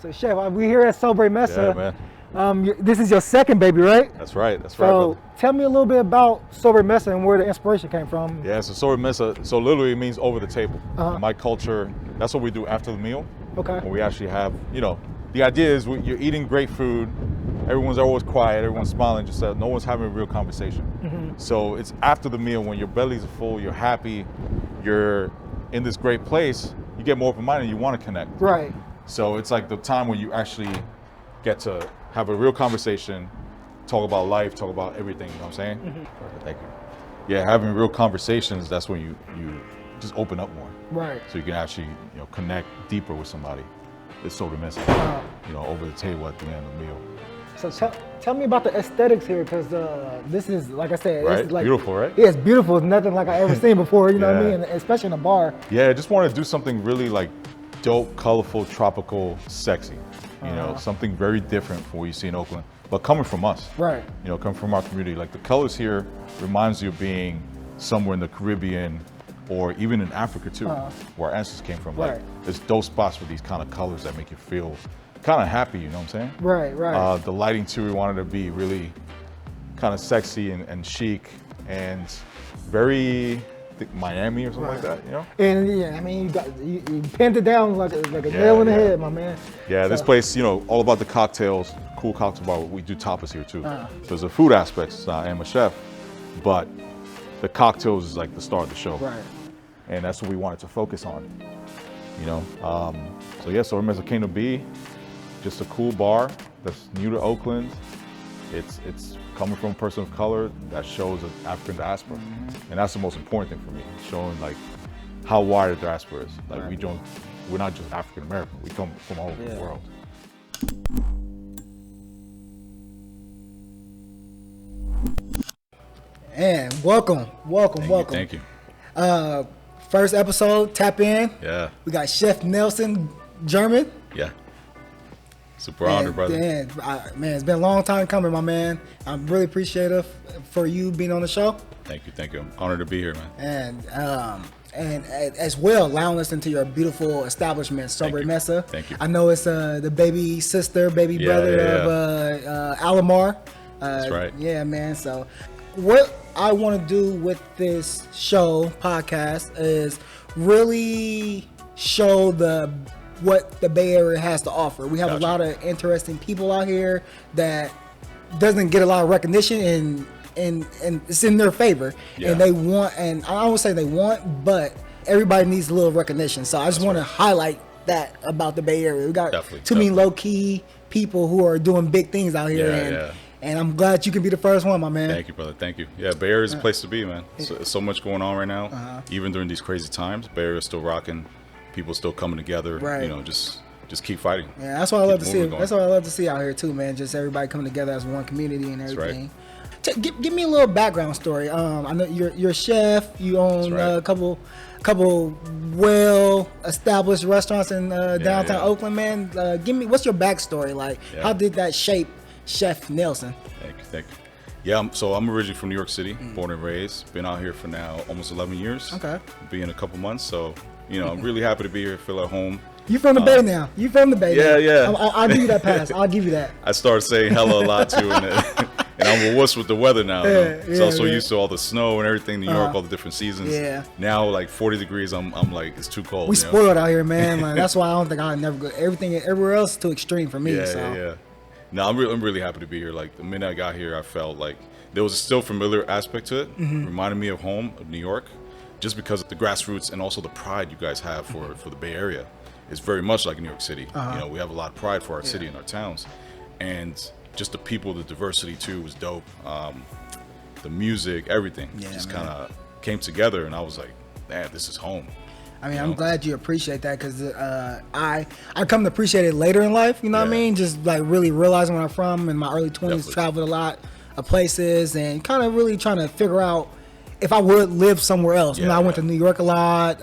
So Chef, we here at Sba Mesa. Yeah, man. This is your second baby, right? That's right. That's so right. So tell me a little bit about Sba Mesa and where the inspiration came from. Yeah, so Sba Mesa, so literally it means over the table. In my culture, that's what we do after the meal. Okay. When we actually have, the idea is you're eating great food. Everyone's always quiet. Everyone's smiling. Just no one's having a real conversation. Mm-hmm. So it's after the meal when your bellies are full, you're happy, you're in this great place. You get more open-minded and you want to connect. Right. So it's like the time when you actually get to have a real conversation, talk about life, talk about everything, you know what I'm saying? Mm-hmm. Thank you. Yeah, having real conversations, that's when you just open up more. Right. So you can actually, connect deeper with somebody. It's Sba Mesa, over the table at the end of the meal. So tell me about the aesthetics here, because this is, like I said, right? It's like, beautiful, right? Yeah, it's beautiful. It's nothing like I ever seen before, you know what I mean? Especially in a bar. Yeah, I just want to do something really like dope, colorful, tropical, sexy. Something very different from what you see in Oakland, but coming from us. Right. Coming from our community. Like the colors here reminds you of being somewhere in the Caribbean or even in Africa too, where our ancestors came from. Like there's dope spots with these kind of colors that make you feel kind of happy, you know what I'm saying? Right, right. The lighting too, we wanted to be really kind of sexy and chic and very Miami or something like that, And yeah, I mean, you pinned it down like a nail in the head, my man. Yeah, this place, all about the cocktails, cool cocktail bar. We do tapas here too. There's a food aspect. I am a chef, but the cocktails is like the star of the show. Right. And that's what we wanted to focus on, So yeah, Sba Mesa came to be just a cool bar that's new to Oakland. It's coming from a person of color that shows an African diaspora. And that's the most important thing for me, showing like how wide the diaspora is. Like we're not just African American, we come from all over the world. And welcome. Thank you. First episode, tap in. Yeah. We got Chef Nelson German. Yeah. Super honored, brother. Man, it's been a long time coming, my man. I'm really appreciative for you being on the show. Thank you. I'm honored to be here, man. And as well, allowing us into your beautiful establishment, Sba Mesa. Thank you. I know it's the baby brother of Alamar. That's right. Yeah, man. So what I want to do with this podcast is really show what the Bay Area has to offer. We have a lot of interesting people out here that doesn't get a lot of recognition and it's in their favor. And they want, and I don't say they want, but everybody needs a little recognition. So I just want to highlight that about the Bay Area. We got too many low-key people who are doing big things out here. And I'm glad you can be the first one, my man. Thank you, brother. Thank you. Yeah, Bay Area is a place to be, man. So much going on right now. Even during these crazy times, Bay Area is still rocking. People still coming together. Right. Just keep fighting. Yeah, that's what I love to see. That's what I love to see out here too, man. Just everybody coming together as one community and everything. That's right. Give me a little background story. I know you're a chef. You own a couple well-established restaurants in downtown Oakland, man. What's your backstory like? How did that shape Chef Nelson? Thank you. Yeah, so I'm originally from New York City, born and raised. Been out here for now almost 11 years. Okay. Be in a couple months, so I'm really happy to be here. Feel at home. You from the Bay now? You from the Bay? Yeah. I'll give you that pass. I'll give you that. I started saying hella a lot too, and I'm a wuss with the weather now. So I'm so used to all the snow and everything, New York, all the different seasons. Yeah. Now, like 40 degrees, I'm like, it's too cold. We spoiled out here, man. Like, that's why I don't think I'll never go. Everything everywhere else is too extreme for me. Yeah. No, I'm really happy to be here. Like the minute I got here, I felt like there was a still familiar aspect to it. Reminded me of home, of New York, just because of the grassroots and also the pride you guys have for the Bay Area. It's very much like New York City. We have a lot of pride for our city and our towns, and just the people, the diversity too was dope. The music, everything just kind of came together, and I was like, man, this is home. I mean, I'm glad you appreciate that, because I come to appreciate it later in life, you know what I mean? Just like really realizing where I'm from. In my early 20s, traveled a lot of places and kind of really trying to figure out if I would live somewhere else. I went to New York a lot,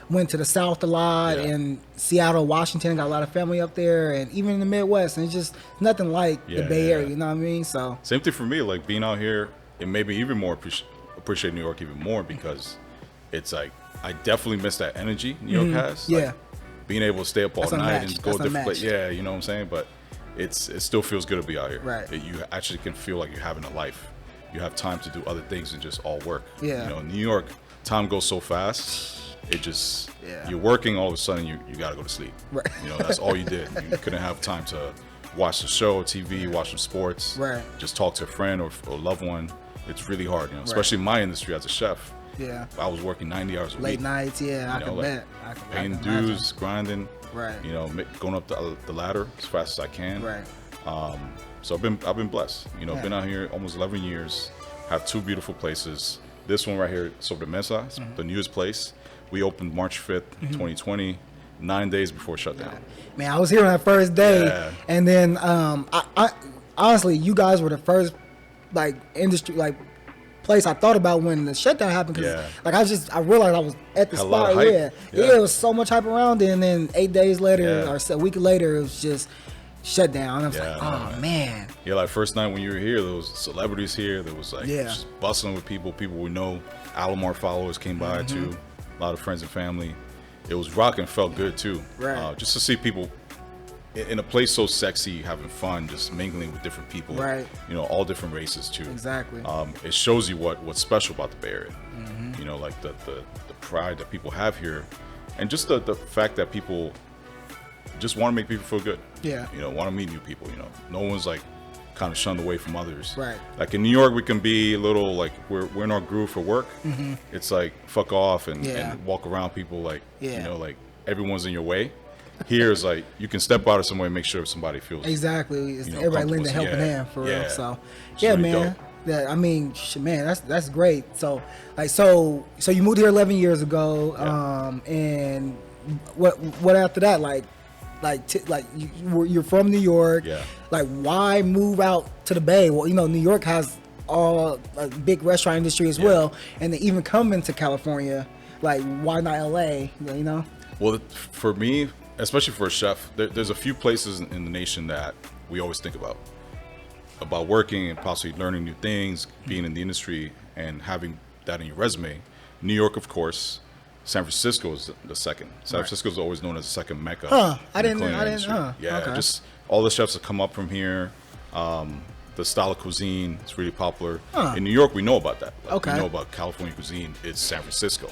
went to the South a lot, and Seattle, Washington, got a lot of family up there, and even in the Midwest, and it's just nothing like the Bay Area, you know what I mean? So same thing for me, like being out here, it made me even more appreciate New York even more, because it's like, I definitely miss that energy New York has. Like, being able to stay up all night and go different places. Yeah, you know what I'm saying? But it still feels good to be out here. Right. You actually can feel like you're having a life. You have time to do other things than just all work. Yeah. You know, in New York, time goes so fast. It just, you're working, all of a sudden you got to go to sleep. Right. You know, that's all you did. You couldn't have time to watch the show, TV, watch some sports. Right. Just talk to a friend or loved one. It's really hard, you know, especially in my industry as a chef. Yeah. I was working 90 hours a week. Late nights, yeah, I can bet. Paying dues, grinding. Right. You know, going up the ladder as fast as I can. Right. So I've been blessed. You know, been out here almost 11 years. Have 2 beautiful places. This one right here, Sba Mesa, the newest place. We opened March 5th, 2020, 9 days before shutdown. Man, I was here on that first day, and then I honestly, you guys were the first industry place I thought about when the shutdown happened. Cause I realized I was at the spot. It was so much hype around it, and then 8 days later or a week later, it was just shut down. I was like, oh man. Yeah, like first night when you were here, there was celebrities here. There was just bustling with people we know. Alomar followers came by too. A lot of friends and family. It was rocking, felt good too. Right. Just to see people in a place so sexy, having fun, just mingling with different people. Right. You know, all different races too. Exactly. It shows you what's special about the Bay Area. You know, like the pride that people have here, and just the fact that people just want to make people feel good. Yeah. You know, want to meet new people. You know, no one's like kind of shunned away from others. Right. Like in New York, we can be a little like we're in our groove for work. It's like fuck off and walk around people like you know, like everyone's in your way. Here is like you can step out of somewhere and make sure somebody feels exactly. You know, everybody lend a helping hand for real. So really man. That I mean, man, that's great. So so you moved here 11 years ago, and what after that? You're from New York. Yeah. Like, why move out to the Bay? Well, you know, New York has a big restaurant industry as well, and they even come into California. Like, why not LA? You know. Well, for me, especially for a chef, there's a few places in the nation that we always think about working and possibly learning new things, being in the industry, and having that in your resume. New York, of course. San Francisco is the second. San Francisco is always known as the second mecca. I didn't. Just all the chefs that come up from here. The style of cuisine is really popular. In New York, we know about that. We know about California cuisine. It's San Francisco.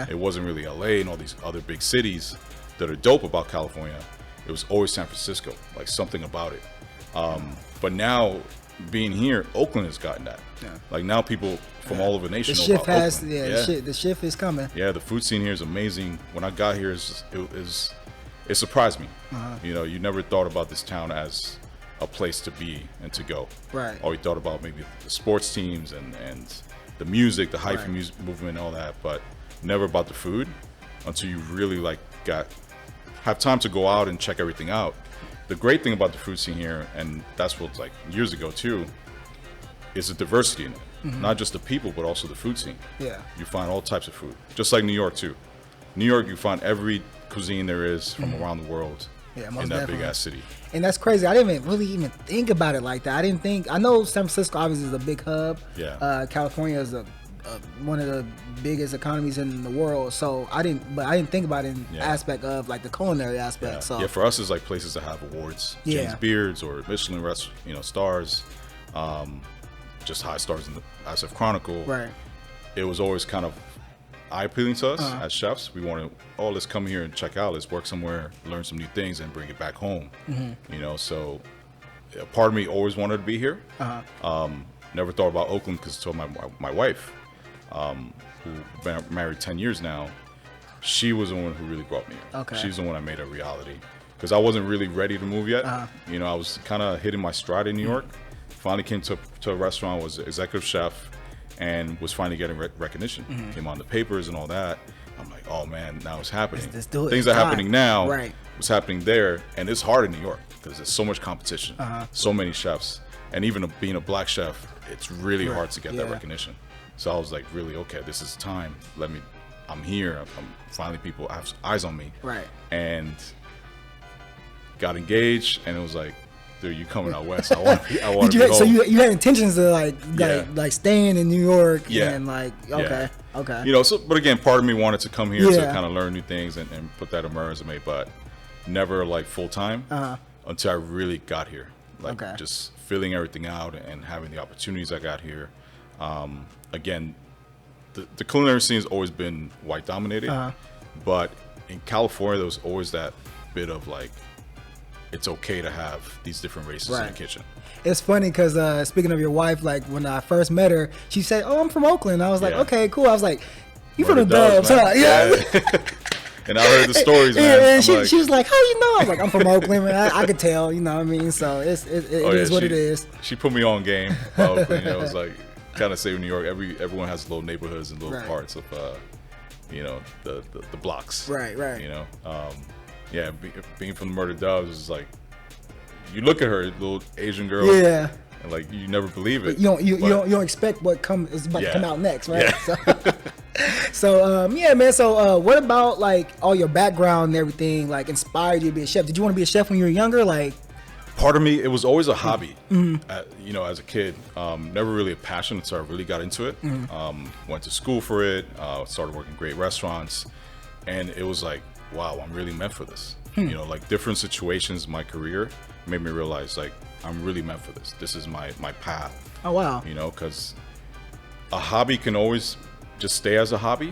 It wasn't really LA and all these other big cities that are dope about California. It was always San Francisco, like something about it. But now, being here, Oakland has gotten that. Like now, people from all over the nation know about Oakland. The shift is coming. Yeah, the food scene here is amazing. When I got here, it surprised me. You know, you never thought about this town as a place to be and to go. Right. Or you thought about maybe the sports teams and the music, the hyphy music movement, and all that, but never about the food until you really have time to go out and check everything out. The great thing about the food scene here, and that's what like years ago too, is the diversity in it. Not just the people, but also the food scene. Yeah. You find all types of food, just like New York too. New York, you find every cuisine there is from around the world in that big ass city. And that's crazy. I didn't really even think about it like that. I know San Francisco obviously is a big hub. Yeah. California is one of the biggest economies in the world. So I didn't think about it in aspect of like the culinary aspect. Yeah. So for us, it's like places that have awards, James Beard's or Michelin stars, just high stars in the SF Chronicle. Right. It was always kind of eye-appealing to us as chefs. We wanted, let's come here and check out. Let's work somewhere, learn some new things, and bring it back home. You know, so a part of me always wanted to be here. Never thought about Oakland because I told my wife, who's been married 10 years now, she was the one who really brought me here. She's the one that made it a reality. Because I wasn't really ready to move yet. You know, I was kind of hitting my stride in New York. Finally came to a restaurant, was executive chef, and was finally getting recognition. Came on the papers and all that. I'm like, oh man, now it's happening. Things are happening now. What's happening there, and it's hard in New York because there's so much competition, so many chefs, and even being a black chef, it's really hard to get that recognition. So I was like, really, okay, this is time. I'm here. I'm finally, people have eyes on me. And got engaged, and it was like, dude, you coming out west? I want to be home. So you had intentions to like staying in New York and Okay. You know, so but again, part of me wanted to come here to kind of learn new things and put that on my resume, but never like full time until I really got here. Like just filling everything out and having the opportunities I got here. Again, the culinary scene has always been white dominated, but in California there was always that bit of like, it's okay to have these different races in the kitchen. It's funny because speaking of your wife, like when I first met her, she said, "Oh, I'm from Oakland." I was like, "Okay, cool." I was like, "You from the Dubs, huh?" Yeah. And I heard the stories, man. And she was like, "How you know?" I was like, "I'm from Oakland, man. I could tell." You know what I mean? So it is what it is. She put me on game. Oakland, it was like kind of say in New York, everyone has little neighborhoods and little parts of you know, the blocks. Right. You know, being from the Murder Doves is like, you look at her, little Asian girl, and like you never believe it. But you don't expect what is about to come out next, right? Yeah. So man. So what about like all your background and everything like inspired you to be a chef? Did you want to be a chef when you were younger? Like, part of me, it was always a hobby. You know, as a kid, never really a passion until I really got into it. Went to school for it. Started working in great restaurants, and it was like, wow, I'm really meant for this. You know, like different situations in my career made me realize like I'm really meant for this. This is my path. Oh wow. You know, because a hobby can always just stay as a hobby,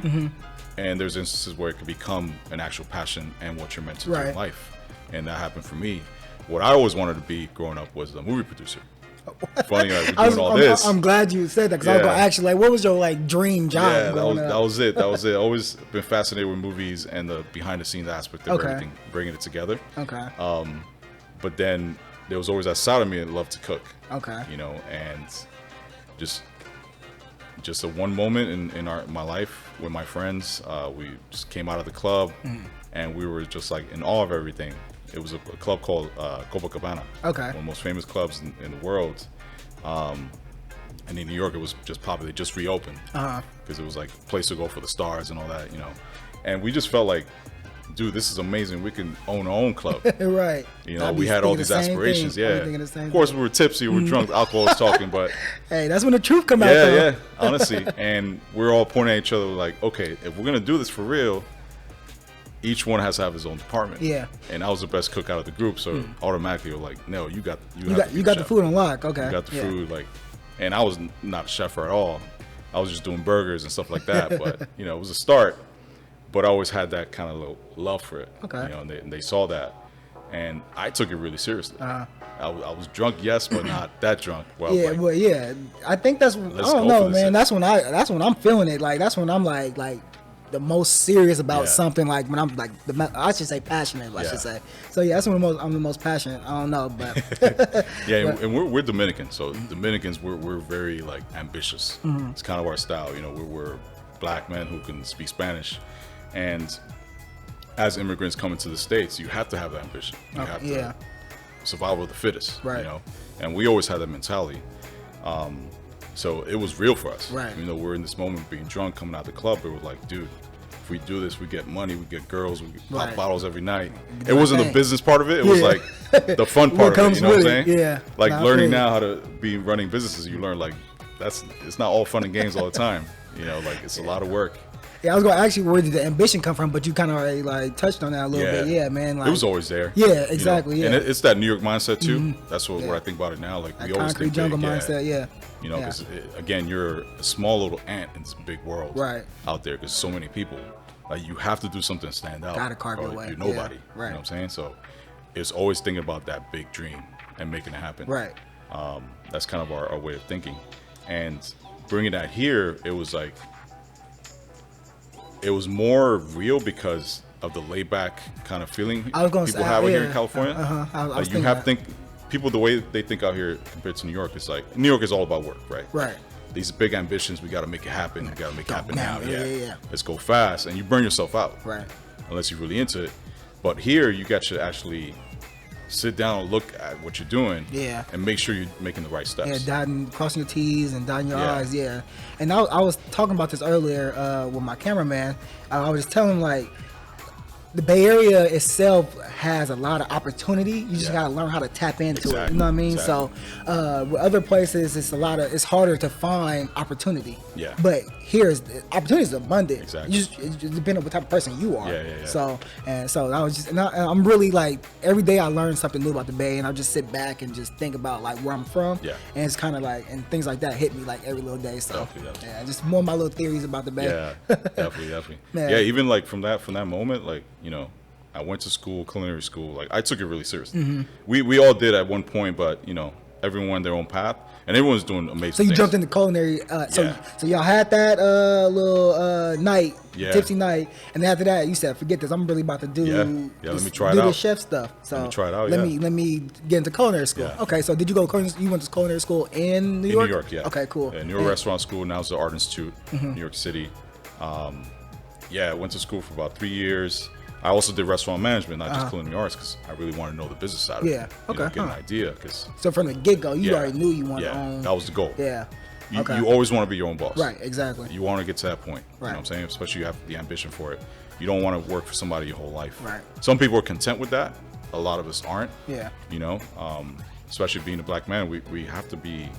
and there's instances where it can become an actual passion and what you're meant to do in life. And that happened for me. What I always wanted to be growing up was a movie producer. Funny, like we're doing all this. I'm glad you said that because I was going to ask you, like, what was your like dream job? Yeah, that was it. Always been fascinated with movies and the behind the scenes aspect of everything, bringing it together. Okay. But then there was always that side of me that loved to cook. Okay. You know, and just a one moment in my life with my friends. We just came out of the club, and we were just like in awe of everything. It was a club called Copacabana. Okay. One of the most famous clubs in the world. And in New York, it was just popular. They just reopened because it was like a place to go for the stars and all that, you know. And we just felt like, dude, this is amazing. We can own our own club. Right. You know, we had all these aspirations. Yeah. Of course, we were tipsy, we were drunk, alcohol was talking, but hey, that's when the truth come out. Though. Yeah, honestly. And we're all pointing at each other like, okay, if we're gonna do this for real, each one has to have his own department. Yeah. And I was the best cook out of the group, so automatically we're like, no, you got the food on lock. Okay. You got the food, like, and I was not a chef at all. I was just doing burgers and stuff like that. But you know, it was a start. But I always had that kind of little love for it. Okay. You know, and they saw that, and I took it really seriously. I was drunk, yes, but not that drunk. Well, yeah, well, yeah. I think that's. I don't know, man. That's when I'm feeling it. Like that's when I'm like the most serious about something. Like when I'm like I should say passionate. I should say. So yeah, that's when I'm the most passionate. I don't know, but and we're Dominican, so Dominicans we're very like ambitious. It's kind of our style. You know, we're black men who can speak Spanish. And as immigrants coming to the States, you have to have that ambition. You have to survival of the fittest, you know. And we always had that mentality. So it was real for us. Right. You know, we're in this moment being drunk, coming out the club. It was like, dude, if we do this, we get money, we get girls, we pop bottles every night. It wasn't the business part of it. It was like the fun part of it. You know what I'm saying? Yeah. Like learning now how to be running businesses, you learn like it's not all fun and games all the time. You know, like it's a lot of work. Yeah, I was going to ask you where did the ambition come from, but you kind of already like touched on that a little bit. Yeah, man. Like, it was always there. Yeah, exactly. You know? And it's that New York mindset too. That's what I think about it now. Like we always think jungle mindset. Yeah. You know, because again, you're a small little ant in this big world out there. Because so many people, like you have to do something to stand out. Gotta carve your way. You're nobody. Yeah. Right. You know what I'm saying? So it's always thinking about that big dream and making it happen. Right. That's kind of our way of thinking, and bringing that here, it was like. It was more real because of the laid back kind of feeling people have here in California. You have people the way they think out here compared to New York. It's like New York is all about work, right? Right. These big ambitions, we got to make it happen. We got to make it happen now. Yeah. Let's go fast, and you burn yourself out. Right. Unless you're really into it. But here, you got to actually sit down and look at what you're doing and make sure you're making the right steps. Yeah, crossing your T's and dotting your I's, And I was talking about this earlier with my cameraman. I was just telling him, like, the Bay Area itself has a lot of opportunity. You just gotta learn how to tap into it. You know what I mean? So with other places, it's harder to find opportunity. Yeah. But here's opportunity is abundant. Exactly. It just depends on what type of person you are. Yeah. So I was just, I'm really like, every day I learn something new about the Bay, and I just sit back and just think about like where I'm from. Yeah. And it's kind of like, and things like that hit me like every little day. So Definitely. yeah, just more of my little theories about the Bay. Yeah, definitely. Yeah, even like from that moment, like, you know, I went to school, culinary school. Like, I took it really seriously. Mm-hmm. We all did at one point, but, you know, everyone went their own path, and everyone's doing amazing So you things. jumped into culinary. So y'all had that little night, tipsy night, and then after that, you said, "Forget this. I'm really about to do let me try it out. the chef stuff." So let me try it out. Let me get into culinary school. Yeah. Okay, so did you go? You went to culinary school in New York? In New York, yeah. Okay, cool. Yeah, New York Restaurant School. Now it's the Art Institute, Mm-hmm. New York City. I went to school for about 3 years. I also did restaurant management, not just culinary arts, because I really want to know the business side of it. Yeah, okay. Get an idea. Cause, So from the get go, you already knew you wanted to own. that was the goal. Yeah. You, Okay. you always want to be your own boss. Right. Exactly. You want to get to that point. You know Right. what I'm saying? Especially you have the ambition for it. You don't want to work for somebody your whole life. Right. Some people are content with that. A lot of us aren't. Yeah. You know, especially being a black man, we have to be.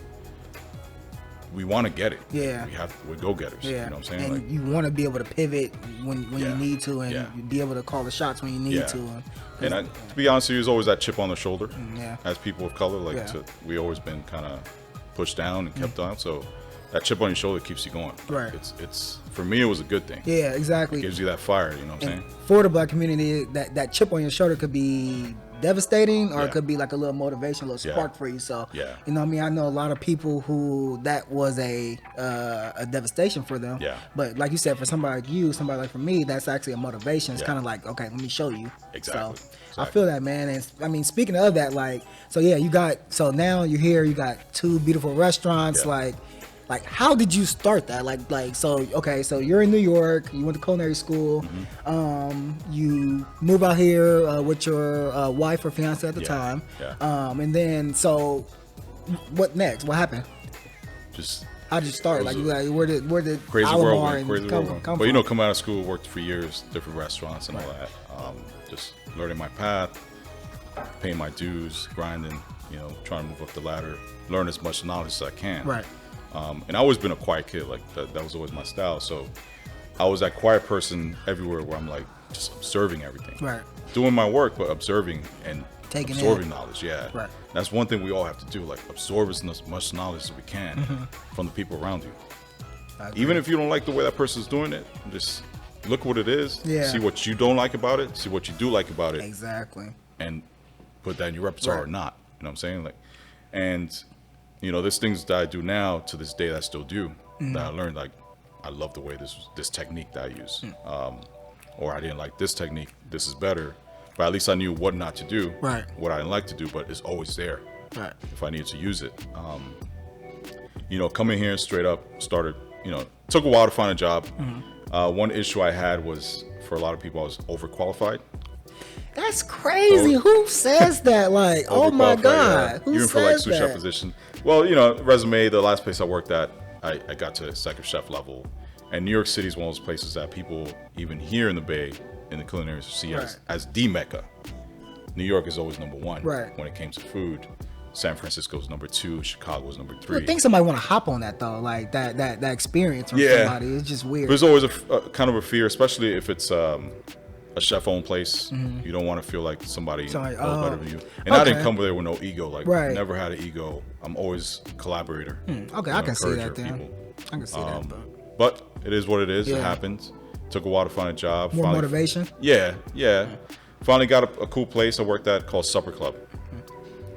We want to get it. Yeah. We're go-getters. Yeah. You know what I'm saying? And Like, you want to be able to pivot when you Yeah. need to, and Yeah. you be able to call the shots when you need Yeah. to. and to be honest with you, there's always that chip on the shoulder. Yeah. As people of color, like we always been kind of pushed down and kept down. So that chip on your shoulder keeps you going. Right. It's for me, it was a good thing. Yeah. Exactly. It gives you that fire. You know what I'm And saying? for the black community, that chip on your shoulder could be devastating, or it could be like a little motivation, a little spark for you. So, you know what I mean? I know a lot of people who that was a devastation for them. Yeah. But like you said, for somebody like you, somebody like for me, that's actually a motivation. It's kind of like, okay, let me show you. Exactly. So I feel that, man. And I mean, speaking of that, like, so yeah, so now you're here, you got 2 beautiful restaurants, like how did you start that? So you're in New York, you went to culinary school, you move out here with your wife or fiance at the time, and then so what next? What happened? Just how did you start? Like where did crazy Alomar world, come but from? you know, coming out of school, worked for years, different restaurants and all that. Just learning my path, paying my dues, grinding, you know, trying to move up the ladder, learn as much knowledge as I can. Right. And I always been a quiet kid, like that was always my style. So I was that quiet person everywhere where I'm like just observing everything. Right. Doing my work, but observing and Taking absorbing knowledge. Yeah. Right. That's one thing we all have to do, like absorb as much knowledge as we can from the people around you. Even if you don't like the way that person's doing it, just look what it is, see what you don't like about it, see what you do like about it. Exactly. And put that in your repertoire or not. You know what I'm saying? Like, and you know, there's things that I do now to this day that I still do that I learned. Like, I love the way this technique that I use, or I didn't like this technique. This is better, but at least I knew what not to do, right? What I didn't like to do, but it's always there, right? If I needed to use it, you know, coming here straight up, started. You know, took a while to find a job. One issue I had was for a lot of people I was overqualified. That's crazy. Who says that? Like, oh my God. Who even says for like sous that? chef position. Well, you know, resume, the last place I worked at, I got to executive chef level. And New York City is one of those places that people, even here in the Bay, in the culinary, see as the Mecca. New York is always number 1 when it came to food. San Francisco's number 2, Chicago's number 3. I think somebody want to hop on that though, like that experience from somebody. It's just weird. There's always a kind of a fear, especially if it's a chef-owned place. You don't want to feel like somebody knows better than you. And I didn't come there with no ego. Like, never had an ego. I'm always a collaborator. Okay, I can see that then. I can see that. But it is what it is. It happens. Took a while to find a job. More motivation? Yeah. Finally got a cool place I worked at called Supper Club.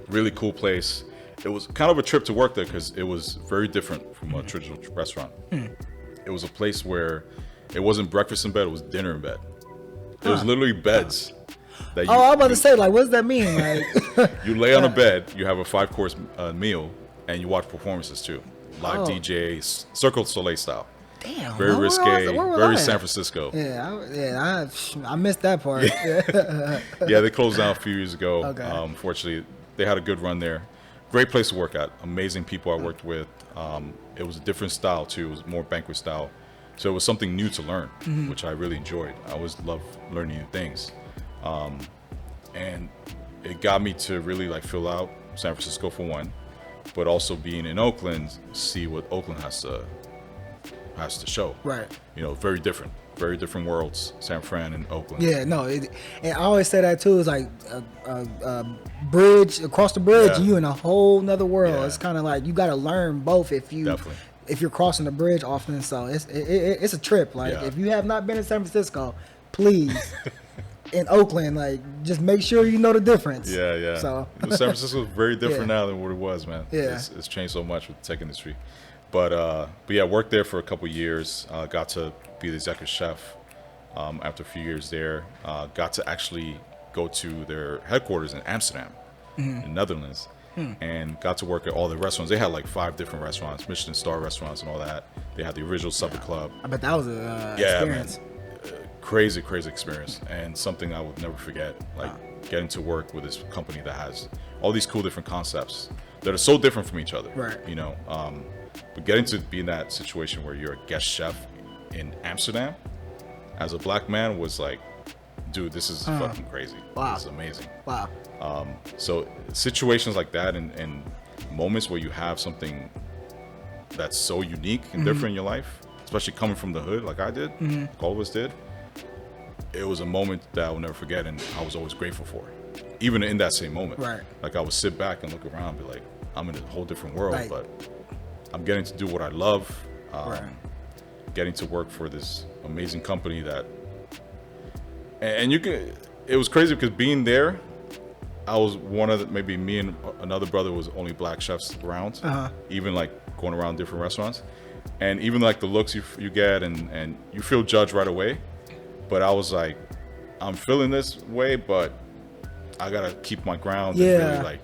Really cool place. It was kind of a trip to work there because it was very different from a traditional restaurant. It was a place where it wasn't breakfast in bed, it was dinner in bed. It was literally beds. That I was about to say, like, what does that mean? Like, you lay on a bed, you have a 5-course meal, and you watch performances too. Live DJs, Cirque du Soleil style. Damn. Very risque, very San Francisco. I missed that part. Yeah, they closed down a few years ago. Unfortunately, they had a good run there. Great place to work at. Amazing people I worked with. It was a different style too. It was more banquet style. So it was something new to learn, which I really enjoyed. I always love learning new things. And it got me to really like fill out San Francisco for one, but also being in Oakland, see what Oakland has to show. Right. You know, very different worlds, San Fran and Oakland. Yeah, no, and I always say that too. It's like a bridge across the bridge, Yeah. and you in a whole nother world. Yeah. It's kind of like you got to learn both if you're crossing the bridge often. So it's a trip. Like if you have not been in San Francisco, please. In Oakland, like just make sure you know the difference. Yeah. So San Francisco is very different now than what it was, man. Yeah. It's changed so much with the tech industry. But yeah, worked there for a couple years. Got to be the executive chef after a few years there. Got to actually go to their headquarters in Amsterdam, in Netherlands, and got to work at all the restaurants. They had like 5 different restaurants, Michelin star restaurants and all that. They had the original Supper Club. I bet that was a experience. Man. Crazy experience, and something I would never forget. Like getting to work with this company that has all these cool different concepts that are so different from each other. Right. You know, but getting to be in that situation where you're a guest chef in Amsterdam as a black man was like, dude, this is fucking crazy. Wow. This is amazing. Wow. So situations like that and moments where you have something that's so unique and different in your life, especially coming from the hood like I did, like all of us did. It was a moment that I will never forget, and I was always grateful for it. Even in that same moment. Right. Like I would sit back and look around and be like, I'm in a whole different world, Right. but I'm getting to do what I love. Right. Getting to work for this amazing company that, and you can, it was crazy because being there, I was one of the, maybe me and another brother was only black chefs around, even like going around different restaurants. And even like the looks you get and you feel judged right away. But I was like, I'm feeling this way, but I gotta keep my ground and really like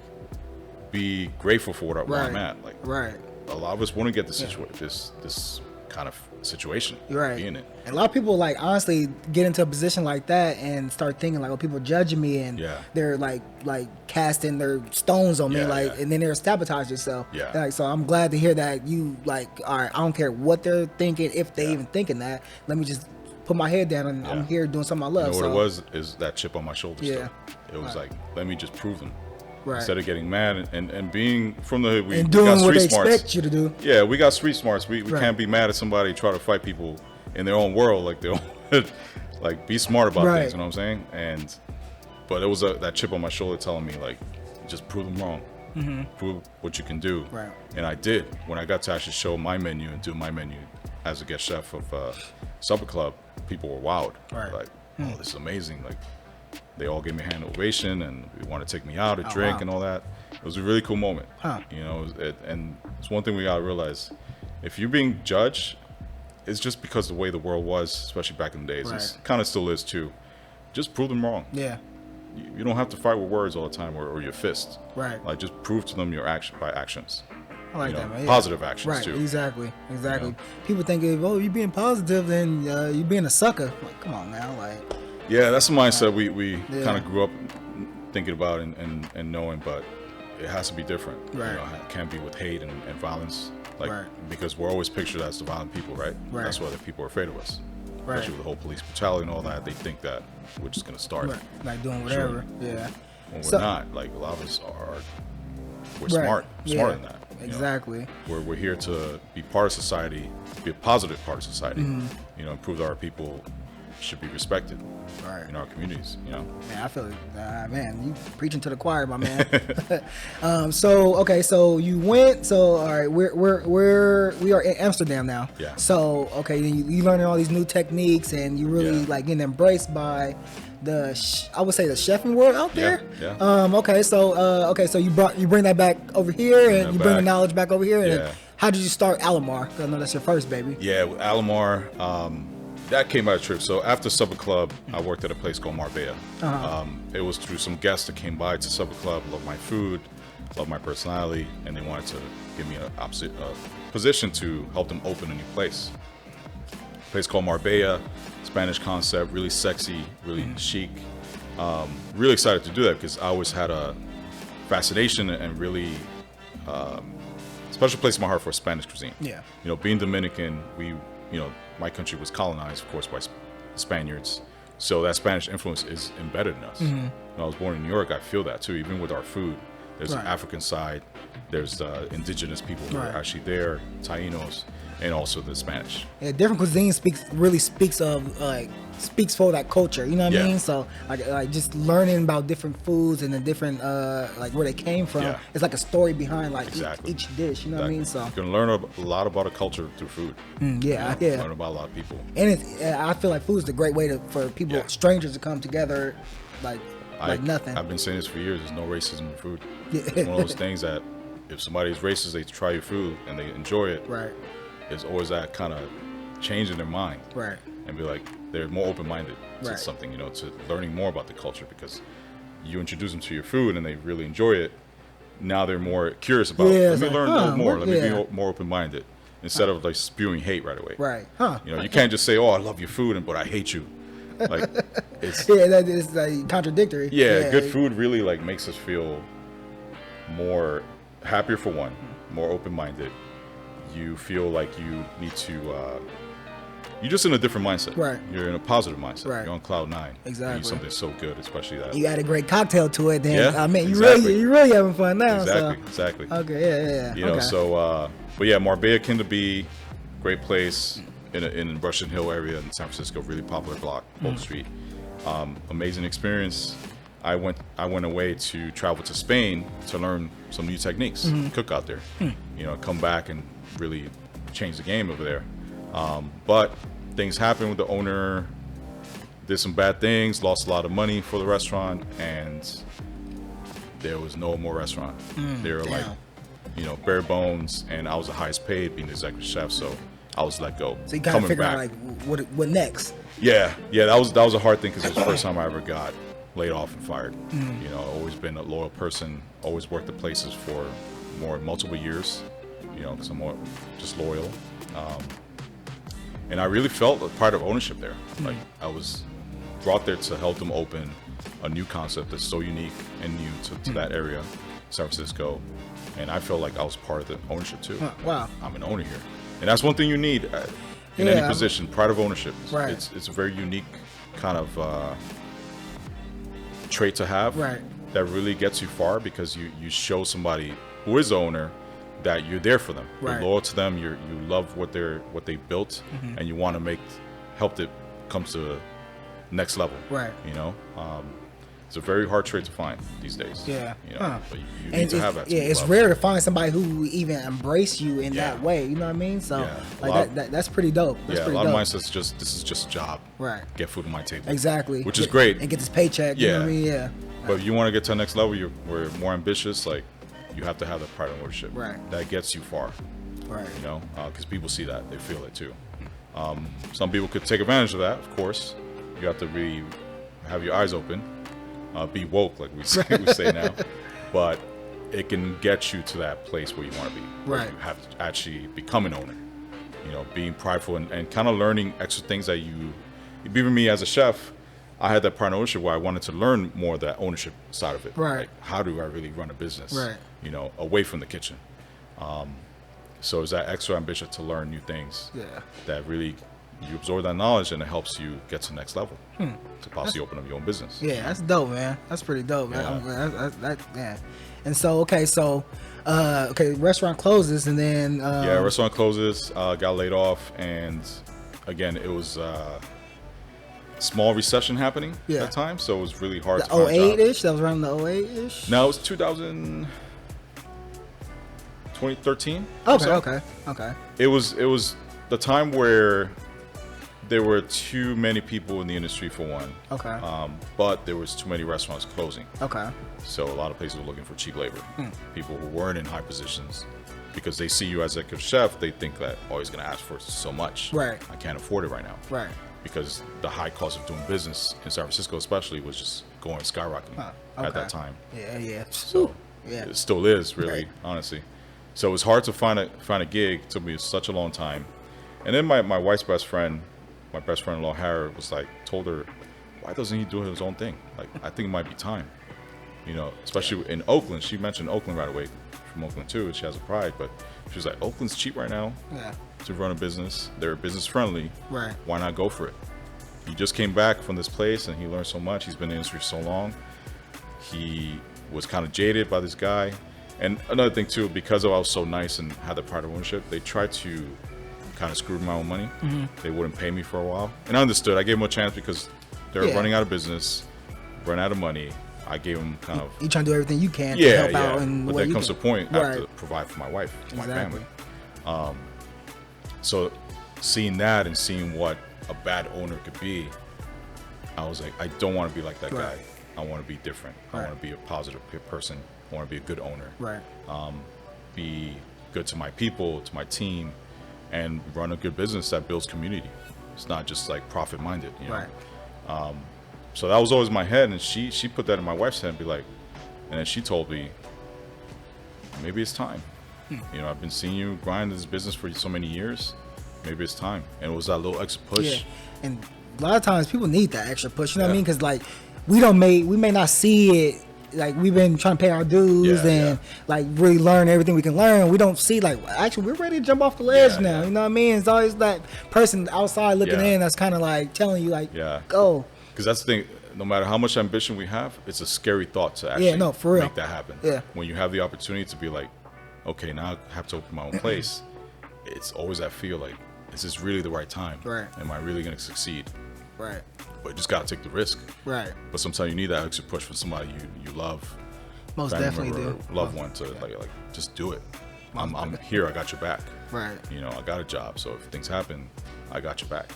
be grateful for where I'm at. Like, a lot of us want to get this kind of situation, be in it. And a lot of people like honestly get into a position like that and start thinking like, oh, people judging me, and they're like casting their stones on me, and then they're sabotage yourself. Like, so I'm glad to hear that you like, all right, I don't care what they're thinking, if they even thinking that. Let me just put my head down and I'm here doing something I love. You know what it was is that chip on my shoulder still. It was like, let me just prove them. Instead of getting mad and being from the hood, we doing got what street they smarts. expect you to do. Yeah, we got street smarts. We can't be mad at somebody try to fight people in their own world, like their own, like be smart about things. You know what I'm saying? But it was that chip on my shoulder telling me like, just prove them wrong, prove what you can do. And I did. When I got to actually show my menu and do my menu as a guest chef of Supper Club, people were wowed. Like, oh, this is amazing. Like, they all gave me a hand ovation and we want to take me out to drink and all that. It was a really cool moment. You know, and it's one thing we gotta realize: if you're being judged, it's just because of the way the world was, especially back in the days. It kind of still is too. Just prove them wrong. You don't have to fight with words all the time or your fist. Like, just prove to them your action by actions. I like that, man. Positive actions too. Exactly. You know? People think, oh, you're being positive, then you're being a sucker. Like, come on now, like. Yeah, that's the mindset we kind of grew up thinking about and knowing, but it has to be different. You know, it can't be with hate and violence, like because we're always pictured as the violent people, right? That's why the people are afraid of us. Especially with the whole police brutality and all that, they think that we're just gonna start like doing whatever. When we're not. Like, a lot of us we're smarter than that. Exactly. We're here to be part of society, be a positive part of society. You know, and prove that our people should be respected in our communities, you know. Man, I feel it. Man, you preaching to the choir, my man. So you went. So all right, we are in Amsterdam now. So okay, you learning all these new techniques, and you really like getting embraced by I would say the chefing world out there. Okay, so you bring that back over here, and you bring the knowledge back over here. And how did you start Alamar? 'Cause I know that's your first baby. Yeah, with Alamar. That came out of trip. So after Supper Club, I worked at a place called Marbella. It was through some guests that came by to Supper Club, loved my food, loved my personality, and they wanted to give me a position to help them open a new place. A place called Marbella, Spanish concept, really sexy, really chic. Really excited to do that because I always had a fascination and really special place in my heart for Spanish cuisine. You know, being Dominican, we my country was colonized, of course, by Spaniards. So that Spanish influence is embedded in us. When I was born in New York, I feel that too. Even with our food, there's an African side, there's indigenous people who are actually there, Tainos, and also the Spanish. Yeah, different cuisine speaks for that culture. You know what I mean? So like just learning about different foods and the different like where they came from. Yeah. It's like a story behind like each dish. You know what I mean? So you can learn a lot about a culture through food. Learn about a lot of people. And I feel like food is a great way for people, strangers, to come together, like nothing. I've been saying this for years. There's no racism in food. It's one of those things that if somebody's racist, they try your food and they enjoy it. Right. There's always that kind of change in their mind. Right. And be like, they're more open-minded to something, to learning more about the culture, because you introduce them to your food and they really enjoy it. Now they're more curious about it. Let me learn a little more. Let me be more open-minded instead of like spewing hate right away. Right. You can't just say, "Oh, I love your food," but I hate you. Like, it's that is like contradictory. Good food really like makes us feel more happier for one, more open-minded. You feel like you need to. You're just in a different mindset. Right. You're in a positive mindset. Right. You're on cloud 9. Exactly. You eat something so good, especially that. You add a great cocktail to it, then you exactly. really having fun now. Exactly. Okay, yeah. But yeah, Marbella Kindeby, great place in Russian Hill area in San Francisco, really popular block, Oak Street. Amazing experience. I went away to travel to Spain to learn some new techniques, cook out there. Come back and really change the game over there. But things happened with the owner, did some bad things, lost a lot of money for the restaurant, and there was no more restaurant. They were like, bare bones, and I was the highest paid being the executive chef, so I was let go. So you gotta figure out like what next. Yeah, that was a hard thing because it was the first time I ever got laid off and fired. Always been a loyal person, always worked at places for multiple years, because I'm more just loyal. And I really felt a part of ownership there. Like I was brought there to help them open a new concept that's so unique and new to that area, San Francisco. And I felt like I was part of the ownership too. Wow. I'm an owner here. And that's one thing you need in any position, pride of ownership. Right. It's a very unique kind of trait to have that really gets you far, because you show somebody who is the owner that you're there for them. You're loyal to them. You love what they built, and you want to help it come to the next level. Right. It's a very hard trait to find these days. Yeah. But you need to have that. Yeah, it's rare to find somebody who even embrace you in that way. You know what I mean? So that's pretty dope. That's a lot of mindsets this is just a job. Right. Get food on my table. Exactly. Which is great. And get this paycheck. You know what I mean? Yeah. But if you want to get to the next level, we're more ambitious. Like, you have to have that pride and ownership. Right. That gets you far. Right. Because people see that, they feel it too. Some people could take advantage of that, of course. You have to really have your eyes open, be woke, like we say now. But it can get you to that place where you want to be. Right. You have to actually become an owner. Being prideful and kind of learning extra things that even me as a chef, I had that pride and ownership where I wanted to learn more of that ownership side of it. Right. Like, how do I really run a business? Right. Away from the kitchen. So it's that extra ambition to learn new things. Yeah. That really, you absorb that knowledge and it helps you get to the next level to possibly open up your own business. Yeah, that's dope, man. That's pretty dope, man. Yeah. And so, restaurant closes, and then restaurant closes. Got laid off, and again, it was small recession happening at that time, so it was really hard to find a job. 08-ish? That was around the 08-ish? No, it was 2013. Okay. It was the time where there were too many people in the industry for one. Okay. But there was too many restaurants closing. Okay. So a lot of places were looking for cheap labor. People who weren't in high positions, because they see you as a chef, they think that, he's going to ask for so much. Right. I can't afford it right now. Right. Because the high cost of doing business in San Francisco especially was just skyrocketing at that time. Yeah. So it still is, really, honestly. So it was hard to find a gig. It took me such a long time. And then my wife's best friend, my best friend-in-law, Harry, told her, why doesn't he do his own thing? Like, I think it might be time. Especially in Oakland. She mentioned Oakland right away, from Oakland too. She has a pride, but she was like, Oakland's cheap right now. Yeah. to run a business. They're business friendly. Right. Why not go for it? He just came back from this place and he learned so much. He's been in the industry so long. He was kind of jaded by this guy. And another thing too, because I was so nice and had the pride of ownership, they tried to kind of screw my own money. They wouldn't pay me for a while. And I understood. I gave them a chance because they were running out of business, running out of money. I gave them kind of... You trying to do everything you can to help out. And but there comes a point I have to provide for my wife, my family. So seeing that and seeing what a bad owner could be, I was like, I don't want to be like that guy. I want to be different. I want to be a positive person. I want to be a good owner. Be good to my people, to my team, and run a good business that builds community. It's not just like profit minded, you know. So that was always my head, and she put that in my wife's head and be like, and then she told me, maybe it's time. You know, I've been seeing you grind this business for so many years. Maybe it's time. And it was that little extra push. Yeah, and a lot of times people need that extra push. You know what I mean? Because like we may not see it. Like we've been trying to pay our dues and like really learn everything we can learn. We don't see like actually we're ready to jump off the ledge now. You know what I mean? It's always that person outside looking in that's kind of like telling you like go. Because that's the thing. No matter how much ambition we have, it's a scary thought to actually make that happen. When you have the opportunity to be like, okay, now I have to open my own place. It's always that feel like, is this really the right time? Am I really going to succeed? But you just got to take the risk. But sometimes you need that extra push from somebody you love. Most definitely do. Loved one to like just do it. I'm here. I got your back. You know, I got a job. So if things happen, I got your back.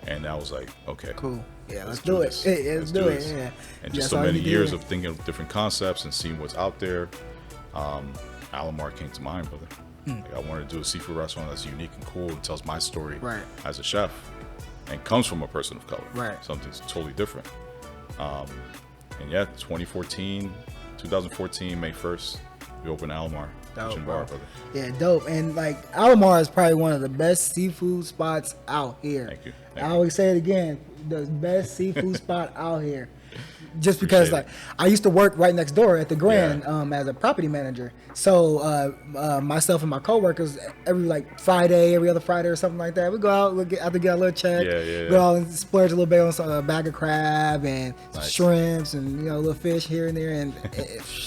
And I was like, okay, cool. Yeah, let's do it. Let's do it. Yeah. And just so many years of thinking of different concepts and seeing what's out there. Alamar came to mind, brother. Like, I wanted to do a seafood restaurant that's unique and cool and tells my story as a chef and comes from a person of color. Something's totally different. And yeah, 2014, May 1st, we opened Alamar. Dope, bar, yeah, dope. And like Alamar is probably one of the best seafood spots out here. Thank you. I always say it again, the best seafood spot out here. Just because like I used to work right next door at the Grand as a property manager. So myself and my coworkers every other Friday or something like that, we go out, get a little check, go out and splurge a little bit on a bag of crab and some shrimps and a little fish here and there, and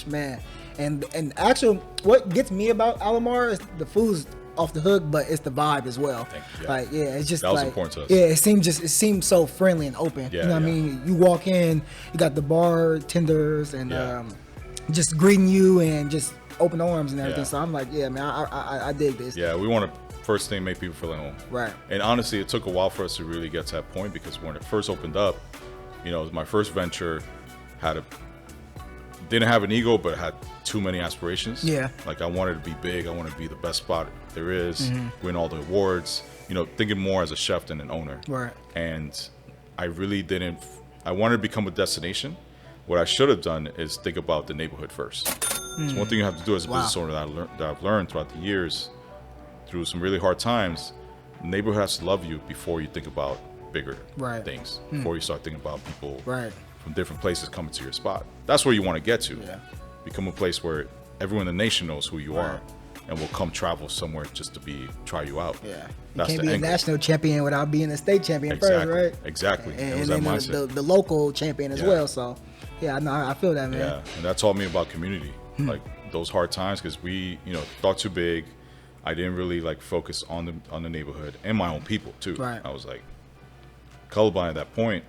man. And actually, what gets me about Alamar is the food's off the hook, but it's the vibe as well. Like, it's just that was important to us. Yeah, it seemed so friendly and open. You know what I mean? You walk in, you got the bartenders and just greeting you and just open arms and everything. So I'm like, yeah, man, I dig this. Yeah, we want to first thing make people feel at home. And honestly, it took a while for us to really get to that point because when it first opened up, it was my first venture. Didn't have an ego, but had too many aspirations. Like I wanted to be big. I wanted to be the best spot there is, win all the awards, thinking more as a chef than an owner. And I really didn't, I wanted to become a destination. What I should have done is think about the neighborhood first. So one thing you have to do as a business owner that I've learned throughout the years, through some really hard times, the neighborhood has to love you before you think about bigger things, before you start thinking about people from different places coming to your spot. That's where you want to get to. Become a place where everyone in the nation knows who you are and will come travel somewhere just to try you out. You can't be a national champion without being a state champion first, right? Exactly. And then the local champion as well. So, I feel that, man. Yeah, and that taught me about community. Like those hard times, because we, thought too big. I didn't really focus on the neighborhood and my own people too. I was like colorblind at that point.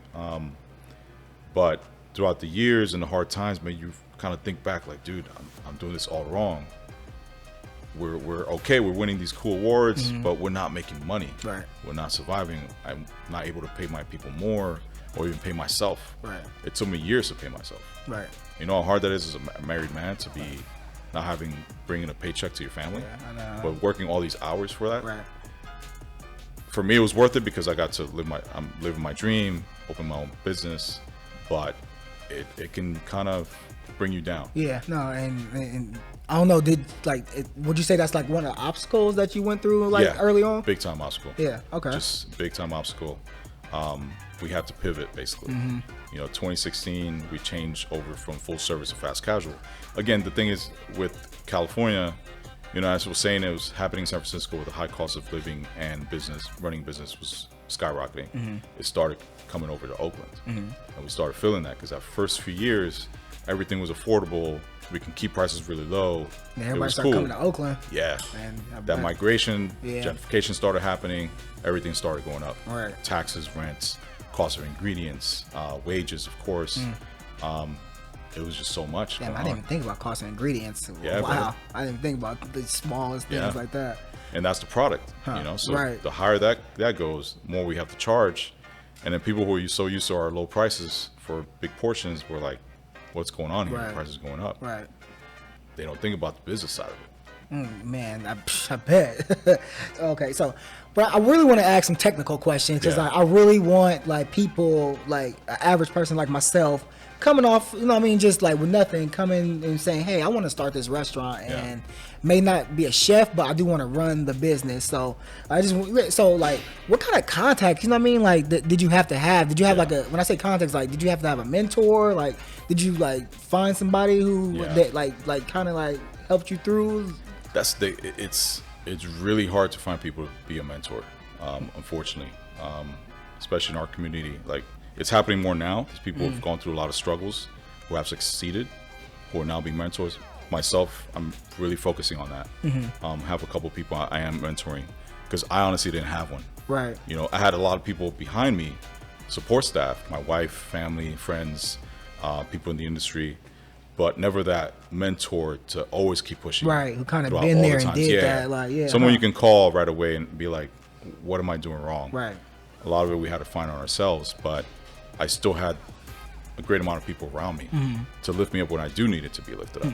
But throughout the years and the hard times, man, you kind of think back like, dude, I'm doing this all wrong. We're okay. We're winning these cool awards, but we're not making money. We're not surviving. I'm not able to pay my people more or even pay myself. It took me years to pay myself. You know how hard that is as a married man to be not bringing a paycheck to your family, but working all these hours for that. For me, it was worth it because I got to I'm living my dream, open my own business. But it can kind of bring you down. And I don't know, would you say that's like one of the obstacles that you went through early on? Big time obstacle. Just big time obstacle. We had to pivot basically. 2016 we changed over from full service to fast casual. Again, the thing is with California, You know, as I was saying, it was happening in San Francisco with the high cost of living and running business was skyrocketing. It started coming over to Oakland. And we started feeling that because our first few years, everything was affordable. We can keep prices really low. Yeah, everybody started coming to Oakland. Yeah. And that migration, gentrification started happening. Everything started going up. Right. Taxes, rents, cost of ingredients, wages, of course. It was just so much. Damn, I didn't even think about cost of ingredients. Yeah, wow. I didn't think about the smallest things like that. And that's the product, you know. So the higher that goes, the more we have to charge. And then people who are so used to our low prices for big portions were like, what's going on here? The prices going up. Right. They don't think about the business side of it. Man, I bet. Okay, so, but I really want to ask some technical questions because I really want like people, like an average person like myself, coming off, you know what I mean, just like with nothing, coming and saying, hey, I want to start this restaurant and may not be a chef, but I do want to run the business. So like, what kind of contacts, you know what I mean? Like, did you have to have, did you have like when I say contacts, like, did you have to have a mentor? Like, did you like find somebody who that like kind of like helped you through? It's really hard to find people to be a mentor, unfortunately, especially in our community. Like, it's happening more now because people have gone through a lot of struggles who have succeeded, who are now being mentors. Myself, I'm really focusing on that. Have a couple of people I am mentoring because I honestly didn't have one. Right. You know, I had a lot of people behind me, support staff, my wife, family, friends, people in the industry, but never that mentor to always keep pushing. Right. Who kind of been there and did that. Like, someone you can call right away and be like, what am I doing wrong? Right. A lot of it we had to find on ourselves, but I still had a great amount of people around me to lift me up when I do need it to be lifted up.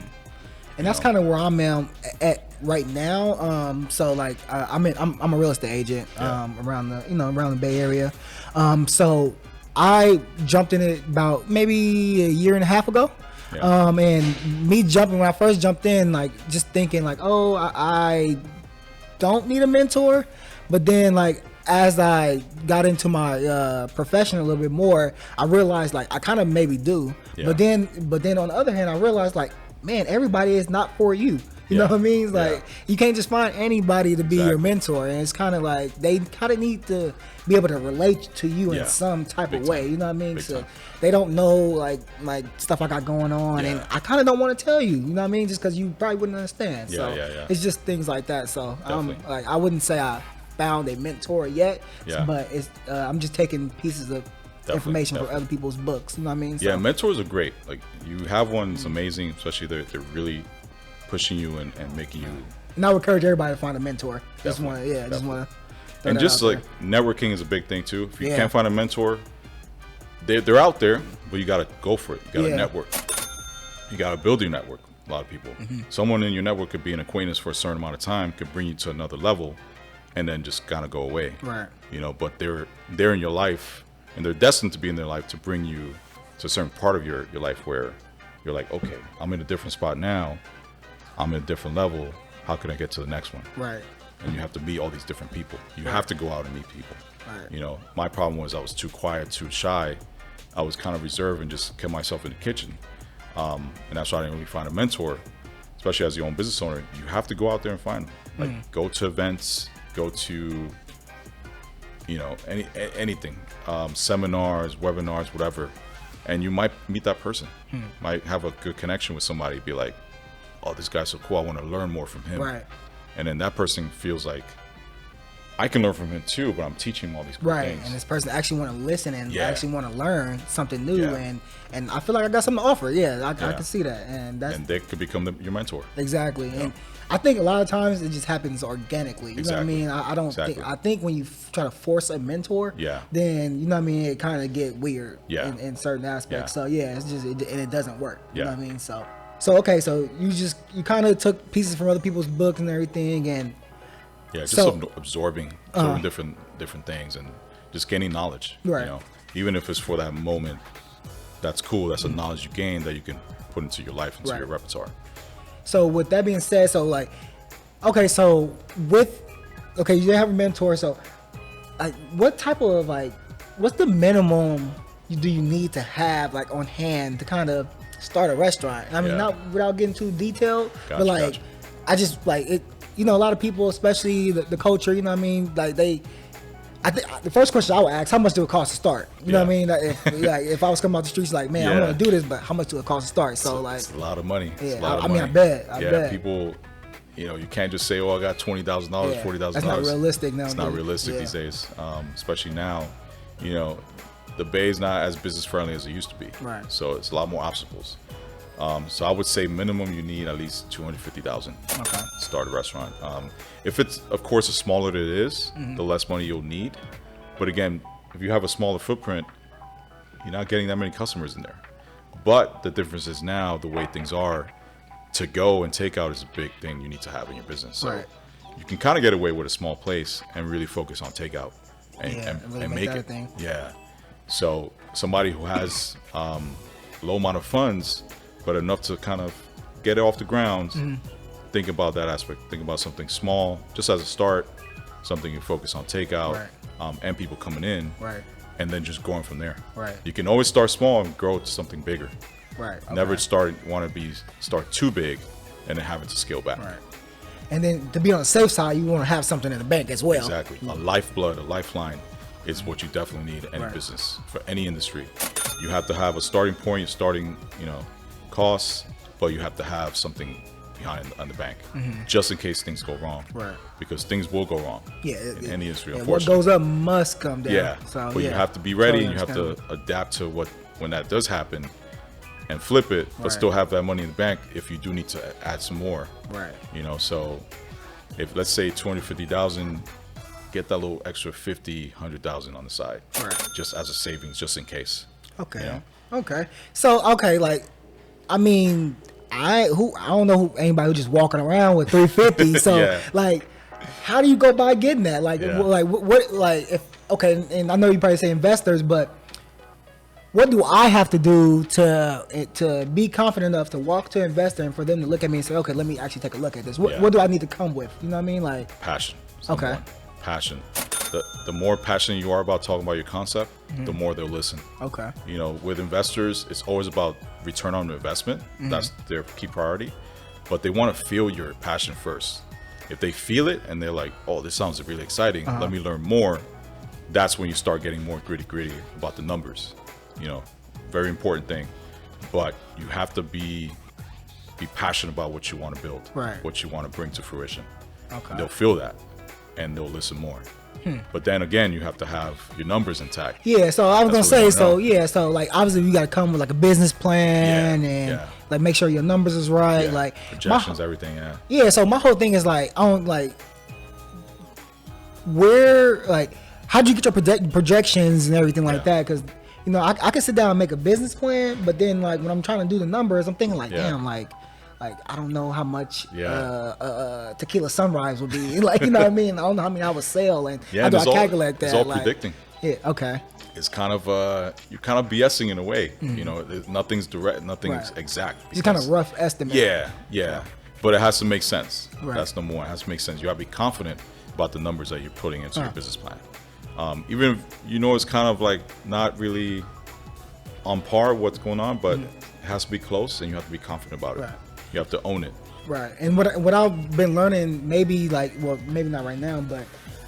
And that's kind of where I'm at right now. So like I'm a real estate agent around the Bay Area. So I jumped in it about maybe a year and a half ago. And me jumping, when I first jumped in, like just thinking like, oh, I don't need a mentor. But then like as I got into my profession a little bit more, I realized like I kind of maybe do. But then on the other hand, I realized like, man, everybody is not for you. You know what I mean? It's like you can't just find anybody to be your mentor, and it's kind of like they kind of need to be able to relate to you in some type of way. You know what I mean? So they don't know like stuff I got going on, and I kind of don't want to tell you. You know what I mean? Just because you probably wouldn't understand. So it's just things like that. So like I wouldn't say I found a mentor yet, but it's I'm just taking pieces of information from other people's books. You know what I mean? So, mentors are great. Like you have one that's amazing, especially they're really pushing you and making you. And I would encourage everybody to find a mentor. Just want to. And just like networking is a big thing too. If you can't find a mentor, they're out there, but you got to go for it. You got to network. You got to build your network. A lot of people. Someone in your network could be an acquaintance for a certain amount of time, could bring you to another level, and then just kind of go away. Right. You know, but they're in your life. And they're destined to be in their life to bring you to a certain part of your life where you're like, okay, I'm in a different spot now. I'm at a different level. How can I get to the next one? Right. And you have to meet all these different people. You have to go out and meet people. Right. You know, my problem was I was too quiet, too shy. I was kind of reserved and just kept myself in the kitchen. And that's why I didn't really find a mentor, especially as your own business owner. You have to go out there and find them. Like go to events, go to, you know, anything, seminars, webinars, whatever, and you might meet that person, might have a good connection with somebody, be like, oh, this guy's so cool, I want to learn more from him. Right. And then that person feels like, I can learn from him too, but I'm teaching him all these cool things. And this person actually want to listen and actually want to learn something new, and I feel like I got something to offer. I can see that, and they could become your mentor. Exactly, and I think a lot of times it just happens organically. You know what I mean? I don't think. I think when you try to force a mentor, then you know what I mean. It kind of get weird in certain aspects. So it's just and it doesn't work. You know what I mean? So okay, so you kind of took pieces from other people's books and everything, and just absorbing different things and just gaining knowledge. Right. You know, even if it's for that moment, that's cool. That's a knowledge you gain that you can put into your life, into your repertoire. So with that being said, so like, okay, so you have a mentor. So, like, what type of what's the minimum do you need to have like on hand to kind of start a restaurant? I mean, not without getting too detailed, but like. I just like it. You know, a lot of people, especially the culture. You know what I mean? Like I think the first question I would ask, how much do it cost to start? You know what I mean? Like if I was coming out the streets, like, man, I want to do this, but how much do it cost to start? So like, it's a lot of money. Yeah, I mean, I bet. People, you know, you can't just say, oh, I got $20,000, $40,000. That's not realistic now. It's not realistic these days, especially now. You know, the Bay is not as business friendly as it used to be. Right. So it's a lot more obstacles. So I would say minimum you need at least $250,000 to start a restaurant. If it's, of course, the smaller it is, the less money you'll need. But again, if you have a smaller footprint, you're not getting that many customers in there. But the difference is now the way things are, to go and take out is a big thing you need to have in your business. So you can kind of get away with a small place and really focus on takeout and really make that it. Thing. Yeah. So somebody who has low amount of funds, but enough to kind of get it off the ground, think about that aspect. Think about something small, just as a start, something you focus on takeout and people coming in, and then just going from there. You can always start small and grow to something bigger. Never start too big and then having to scale back. And then to be on the safe side, you want to have something in the bank as well. Exactly. A lifeblood, a lifeline is what you definitely need in any business, for any industry. You have to have a starting point, starting, costs, but you have to have something behind on the bank, just in case things go wrong. Because things will go wrong in any industry, unfortunately. What goes up must come down. But you have to be ready, and you have to adapt to when that does happen, and flip it, but still have that money in the bank if you do need to add some more. So if, let's say, 250,000, get that little extra 50, 100,000 on the side, just as a savings, just in case. So like, I mean, I don't know anybody who just walking around with 350. So like, how do you go by getting that? Like, and I know you probably say investors, but what do I have to do to be confident enough to walk to an investor and for them to look at me and say, okay, let me actually take a look at this? What do I need to come with? You know what I mean? Like passion. Passion. The more passionate you are about talking about your concept, the more they'll listen. With investors, it's always about return on investment. That's their key priority. But they want to feel your passion first. If they feel it and they're like, oh, this sounds really exciting, let me learn more, that's when you start getting more gritty about the numbers. Very important thing. But you have to be passionate about what you want to build, what you want to bring to fruition. They'll feel that and they'll listen more. But then again, you have to have your numbers intact. So I was gonna say, so like obviously you gotta come with like a business plan and like make sure your numbers is right, like projections, everything. So my whole thing is like, I don't like where, like, how do you get your projections and everything like that? Because I can sit down and make a business plan, but then like when I'm trying to do the numbers, I'm thinking like, damn, like I don't know how much tequila sunrise would be. Like, you know what I mean? I don't know how many hours sell, and how do I calculate that? It's all predicting. It's kind of you're kind of BSing in a way. Nothing's direct, nothing's exact. It's kind of rough estimate. But it has to make sense. That's number one. It has to make sense. You have to be confident about the numbers that you're putting into your business plan. Even if it's kind of like not really on par what's going on, but it has to be close, and you have to be confident about it. You have to own it. And what I've been learning, maybe not right now, but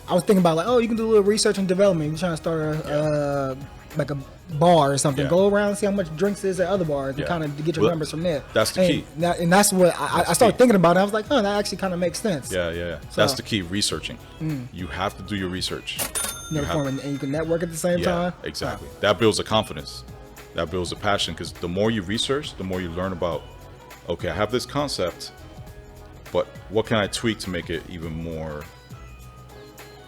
I was thinking about like, oh, you can do a little research and development. You're trying to start like a bar or something. Go around and see how much drinks is at other bars and kind of get your numbers from there. That's the key. And that's what I started thinking about it. I was like, oh, that actually kind of makes sense. So, that's the key, researching. You have to do your research. And you can network at the same time. Exactly. That builds a confidence. That builds a passion, because the more you research, the more you learn about, okay, I have this concept, but what can I tweak to make it even more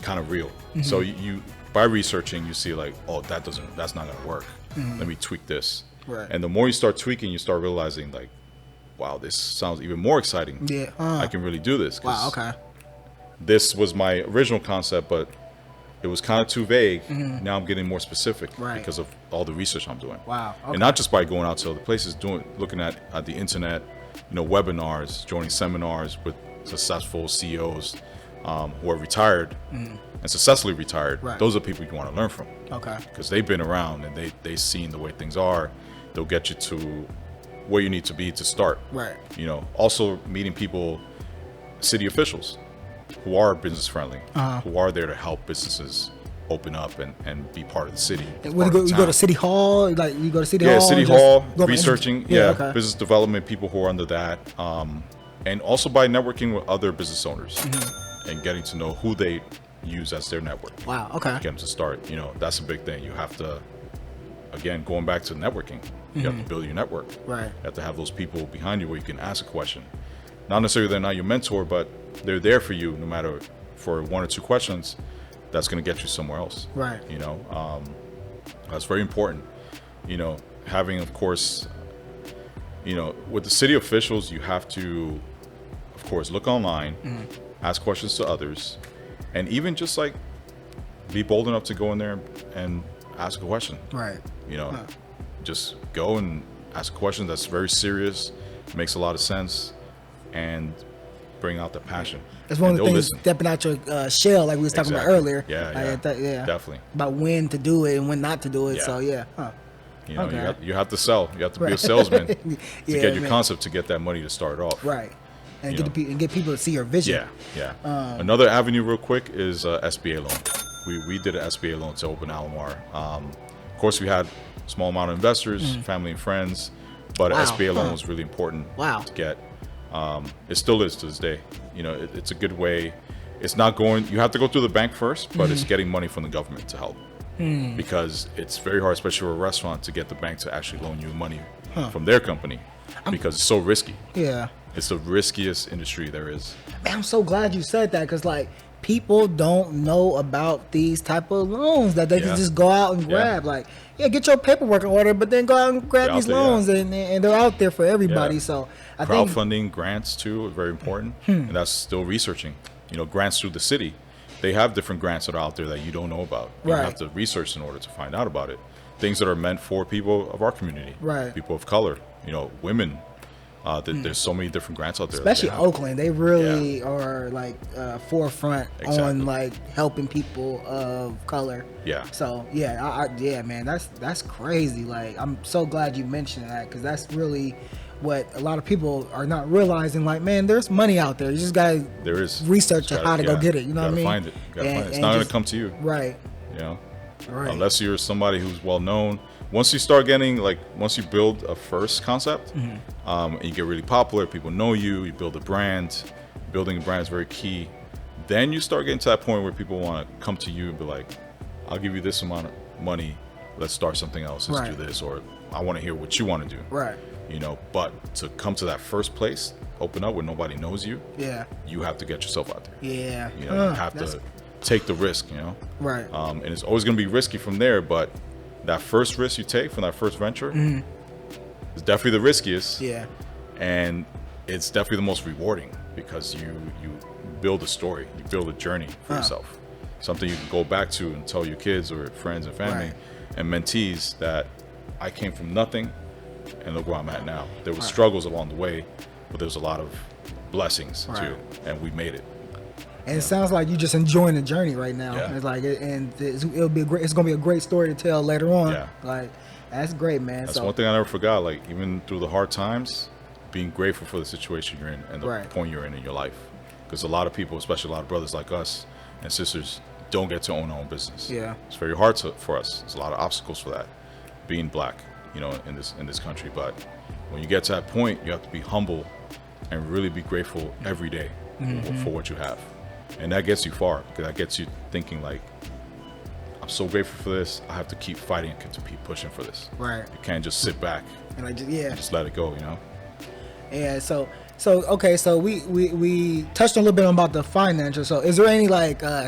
kind of real? So you by researching, you see like, oh, that's not gonna work. Let me tweak this. And the more you start tweaking, you start realizing like, wow, this sounds even more exciting. I can really do this. This was my original concept, but it was kind of too vague. Now I'm getting more specific because of all the research I'm doing. And not just by going out to other places, looking at the internet, webinars, joining seminars with successful CEOs who are retired and successfully retired. Those are people you want to learn from. Because they've been around and they've seen the way things are. They'll get you to where you need to be to start. Also meeting people city officials who are business friendly, who are there to help businesses open up and be part of the city. You go to City Hall? Like, you go to City Hall? Yeah, City Hall, researching, okay. business development, people who are under that. And also by networking with other business owners and getting to know who they use as their network. Wow, okay. Get them to start, that's a big thing. You have to, again, going back to networking, you have to build your network. Right. You have to have those people behind you where you can ask a question. Not necessarily they're not your mentor, but they're there for you no matter for one or two questions. That's going to get you somewhere else. Right. That's very important. Having, of course, with the city officials, you have to, of course, look online, ask questions to others, and even just like be bold enough to go in there and ask a question. Right. Just go and ask a question that's very serious, makes a lot of sense, and bring out the passion. It's one of the things, stepping out your shell, like we was talking about earlier. Yeah, definitely. About when to do it and when not to do it. Yeah. So you have to sell. You have to be a salesman to get your concept, to get that money to start off. Right. And get people to see your vision. Yeah. Another avenue, real quick, is Sba Loan. We did an Sba Loan to open Alomar. Of course, we had a small amount of investors, family and friends, but Sba Loan was really important to get. It still is to this day. It's a good way. It's not going, you have to go through the bank first, but it's getting money from the government to help. Because it's very hard, especially for a restaurant, to get the bank to actually loan you money from their company because it's so risky. Yeah. It's the riskiest industry there is. Man, I'm so glad you said that, because like people don't know about these type of loans that they can just go out and grab. Like, get your paperwork in order, but then go out and grab these loans, and they're out there for everybody. So I think crowdfunding, grants too, are very important, and that's still researching. Grants through the city, they have different grants that are out there that you don't know about. You have to research in order to find out about it. Things that are meant for people of our community, people of color, women. There's so many different grants out there. Especially Oakland, they really are like forefront on like helping people of color. Yeah. So man, that's crazy. Like, I'm so glad you mentioned that, because that's really what a lot of people are not realizing. Like, man, there's money out there. You just gotta research how to go get it. You know what I mean? Find it. You gotta find it. It's not gonna come to you. Right. Right. Unless you're somebody who's well known. Once you start getting, once you build a first concept, and you get really popular, people know you build a brand. Building a brand is very key. Then you start getting to that point where people want to come to you and be like, I'll give you this amount of money. Let's start something else. Let's do this. Or I want to hear what you want to do. Right. But to come to that first place, open up where nobody knows you, you have to get yourself out there. Yeah. You have to take the risk, Right. And it's always going to be risky from there, but that first risk you take from that first venture is definitely the riskiest. Yeah. And it's definitely the most rewarding, because you build a story, you build a journey for yourself. Something you can go back to and tell your kids or friends and family and mentees that I came from nothing and look where I'm at now. There was struggles along the way, but there was a lot of blessings too, and we made it. And it sounds like you're just enjoying the journey right now. Yeah. It's like, it's gonna be a great story to tell later on. Yeah. Like, that's great, man. That's one thing I never forgot. Like, even through the hard times, being grateful for the situation you're in and the point you're in your life. Because a lot of people, especially a lot of brothers like us and sisters, don't get to own our own business. Yeah. It's very hard for us. There's a lot of obstacles for that, being black, in this country. But when you get to that point, you have to be humble and really be grateful every day for what you have. And that gets you far, because that gets you thinking like, I'm so grateful for this. I have to keep fighting and to keep pushing for this. Right. You can't just sit back and just let it go, Yeah. So okay. So we touched a little bit about the financial. So is there any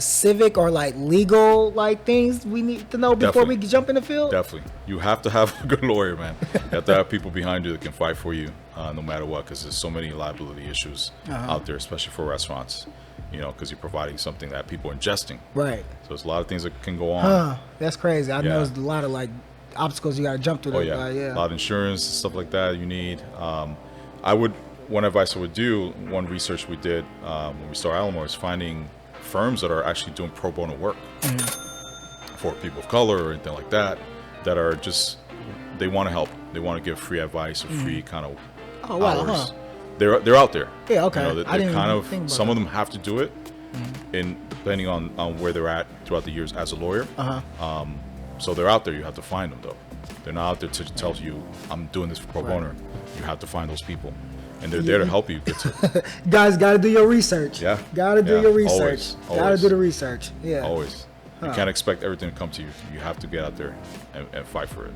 civic or legal things we need to know before we jump in the field? Definitely. You have to have a good lawyer, man. You have to have people behind you that can fight for you, no matter what, because there's so many liability issues out there, especially for restaurants. Because you're providing something that people are ingesting. Right. So there's a lot of things that can go on. That's crazy. I know there's a lot of obstacles you got to jump through. A lot of insurance, stuff like that you need. One advice I would do, one research we did when we started Alomar, is finding firms that are actually doing pro bono work for people of color or anything like that, that are just, they want to help. They want to give free advice or free kind of hours. they're out there. Yeah, okay. You know, they're kind of, some of them have to do it, in depending on where they're at throughout the years as a lawyer. So they're out there. You have to find them though. They're not out there to tell you, I'm doing this for pro bono. You have to find those people, and they're there to help you get to. Guys, got to do your research. Yeah, got to do your research. Got to do the research. Yeah, always. You can't expect everything to come to you. You have to get out there and fight for it.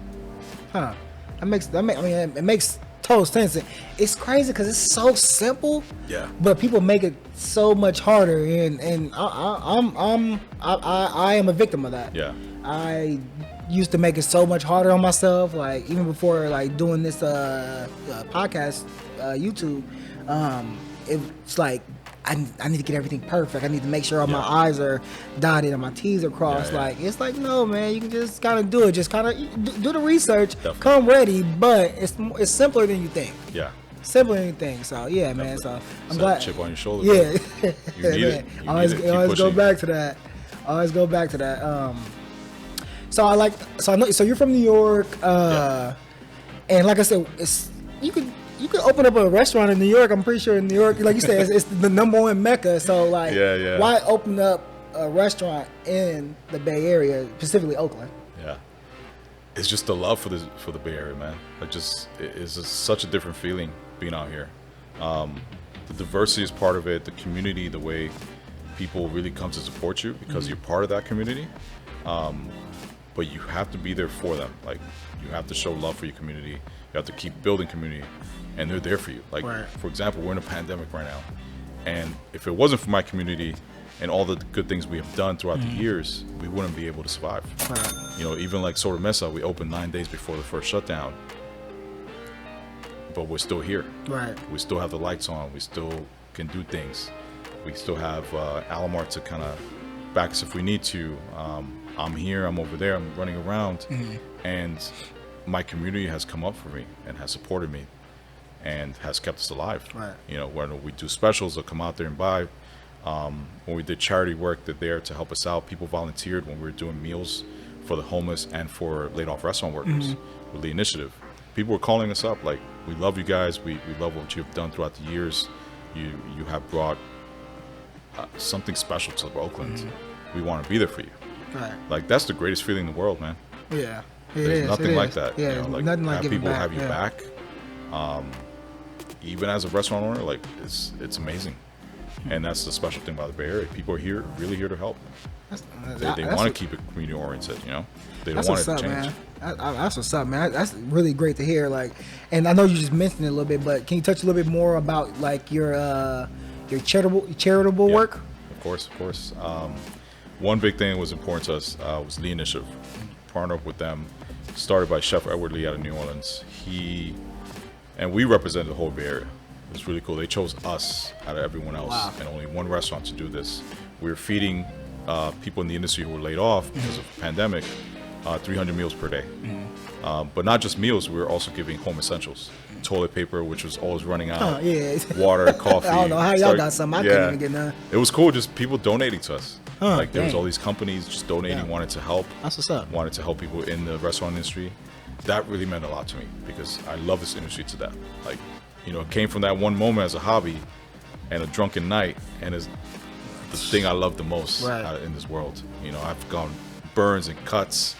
Huh? I mean, it makes total sense. It's crazy because it's so simple. Yeah. But people make it so much harder, and I am a victim of that. Yeah. I used to make it so much harder on myself. Like even before like doing this podcast, YouTube, it's like I need to get everything perfect. I need to make sure all my I's are dotted and my T's are crossed. Like it's like, no, man, you can just kind of do it. Just kind of do the research. Definitely. Come ready, but it's simpler than you think. Yeah. Simpler than you think. So yeah, man. So I'm glad. Chip on your shoulder. Yeah. You need it. You always go back to that. So I know. So you're from New York, and like I said, you could open up a restaurant in New York. I'm pretty sure in New York, like you said, it's the #1 mecca. So like, why open up a restaurant in the Bay Area, specifically Oakland? Yeah, it's just the love for the Bay Area, man. It's just such a different feeling being out here. The diversity is part of it. The community, the way people really come to support you because you're part of that community. But you have to be there for them. Like you have to show love for your community. You have to keep building community, and they're there for you. Like for example, we're in a pandemic right now, and if it wasn't for my community and all the good things we have done throughout the years, we wouldn't be able to survive. You know, even like Soda Mesa, we opened 9 days before the first shutdown, but we're still here. We still have the lights on. We still can do things. We still have Alomar to kind of back us if we need to. I'm here, I'm over there, I'm running around, and my community has come up for me and has supported me and has kept us alive. You know, when we do specials, they'll come out there and buy. When we did charity work, they're there to help us out. People volunteered when we were doing meals for the homeless and for laid off restaurant workers with the initiative. People were calling us up like, we love you guys, we love what you've done throughout the years. You have brought something special to Oakland. We want to be there for you. Like that's the greatest feeling in the world, man. Yeah, there's nothing like that. Yeah, you know, like nothing like have people back. have you back. Even as a restaurant owner, like it's amazing, and that's the special thing about the Bay Area. People are really here to help. They want to keep it community oriented. You know, they don't want it to change. That's what's up, man. That's really great to hear. Like, and I know you just mentioned it a little bit, but can you touch a little bit more about like your charitable work? Of course. One big thing that was important to us was Lee Initiative. Partnered up with them, started by Chef Edward Lee out of New Orleans. And we represented the whole Bay Area. It was really cool. They chose us out of everyone else, and only one restaurant to do this. We were feeding people in the industry who were laid off because of the pandemic 300 meals per day. But not just meals, we were also giving home essentials. Toilet paper, which was always running out. Water, coffee. I don't know how y'all got some. I couldn't even get none. It was cool, just people donating to us. Like there was all these companies just donating, wanted to help. That's what's up. Wanted to help people in the restaurant industry. That really meant a lot to me because I love this industry to death. Like, you know, it came from that one moment as a hobby and a drunken night, and is the thing I love the most in this world. You know, I've gone burns and cuts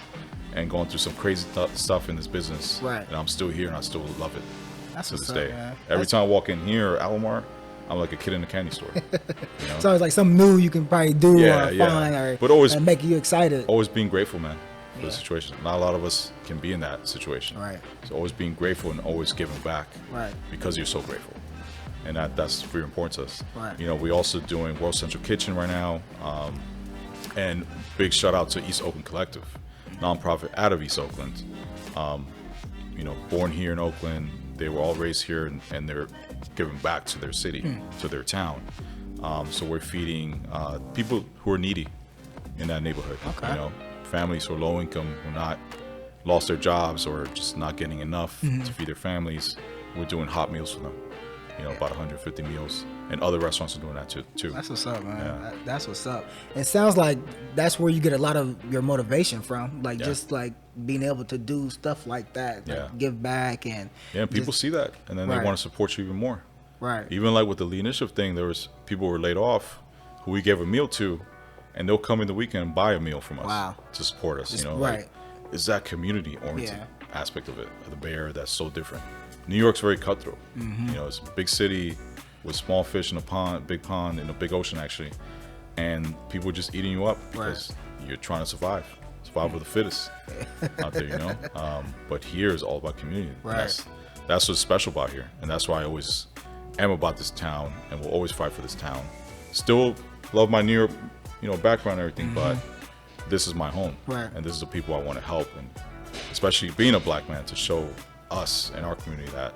and gone through some crazy stuff in this business, and I'm still here and I still love it. That's to this what's day. up, man. Every time I walk in here or Alomar, I'm like a kid in a candy store. You know? So it's like something new you can probably do or find or but always make you excited. Always being grateful, man, for the situation. Not a lot of us can be in that situation. So always being grateful and always giving back because you're so grateful. And that's very important to us. You know, we're also doing World Central Kitchen right now. And big shout out to East Oakland Collective, nonprofit out of East Oakland. You know, born here in Oakland. They were all raised here, and they're giving back to their city, to their town. So we're feeding people who are needy in that neighborhood. You know, families who are low income, who not lost their jobs or just not getting enough to feed their families. We're doing hot meals for them. You know, about 150 meals, and other restaurants are doing that too. That's what's up, man. That's what's up. It sounds like that's where you get a lot of your motivation from, like just like being able to do stuff like that, like give back and people see that, and then they want to support you even more. Right. Even like with the Lean Initiative thing, there was people who were laid off who we gave a meal to, and they'll come in the weekend and buy a meal from us to support us. Right. Like, it's that community oriented aspect of it, of the Bay Area that's so different. New York's very cutthroat. It's a big city with small fish in a pond, big pond, in a big ocean actually, and people are just eating you up because you're trying to survive of the fittest out there, But here is all about community. Right. That's what's special about here, and that's why I always am about this town and will always fight for this town. Still love my New York, background and everything, but this is my home, and this is the people I want to help, and especially being a black man, to show us and our community that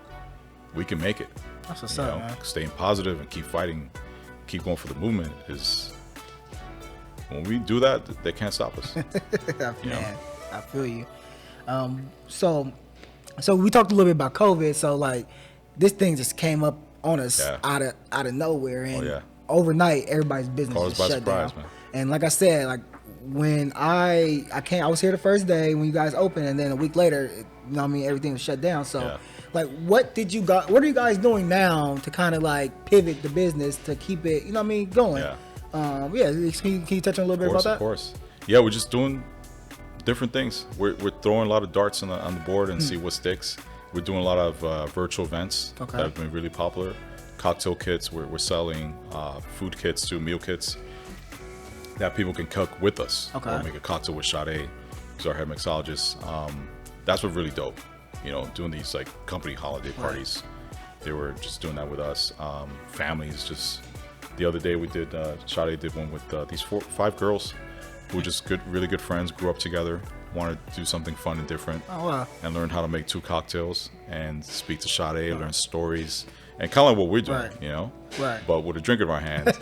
we can make it. That's what's up, man. Staying positive and keep fighting, keep going for the movement is. When we do that, they can't stop us. Man, I feel you. So we talked a little bit about COVID. So like, this thing just came up on us out of nowhere, and overnight, everybody's business was shut down. Man. And like I said, like when I was here the first day when you guys opened, and then a week later, everything was shut down. So like, what are you guys doing now to kind of like pivot the business to keep it, going? Yeah. Can you touch on a little bit about that? Of course. Yeah, we're just doing different things. We're throwing a lot of darts on the board and see what sticks. We're doing a lot of virtual events that have been really popular. Cocktail kits. We're selling food kits to meal kits that people can cook with us. Or make a cocktail with Sade, who's our head mixologist. That's what really dope. Doing these like company holiday parties. They were just doing that with us. Families just. The other day we did, Sade did one with these 5 girls who were just really good friends, grew up together, wanted to do something fun and different, and learned how to make 2 cocktails and speak to Sade, learn stories, and kind of like what we're doing, but with a drink in our hand,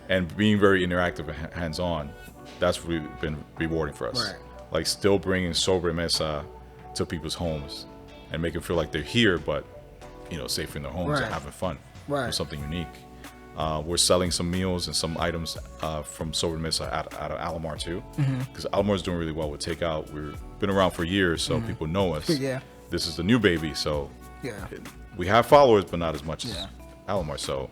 and being very interactive and hands-on. That's really been rewarding for us. Like still bringing Sba Mesa to people's homes and make them feel like they're here, but safe in their homes and having fun with something unique. We're selling some meals and some items from Sba Mesa out of Alomar too, because Alomar is doing really well with takeout. We've been around for years, so people know us. This is the new baby, so we have followers, but not as much as Alomar. So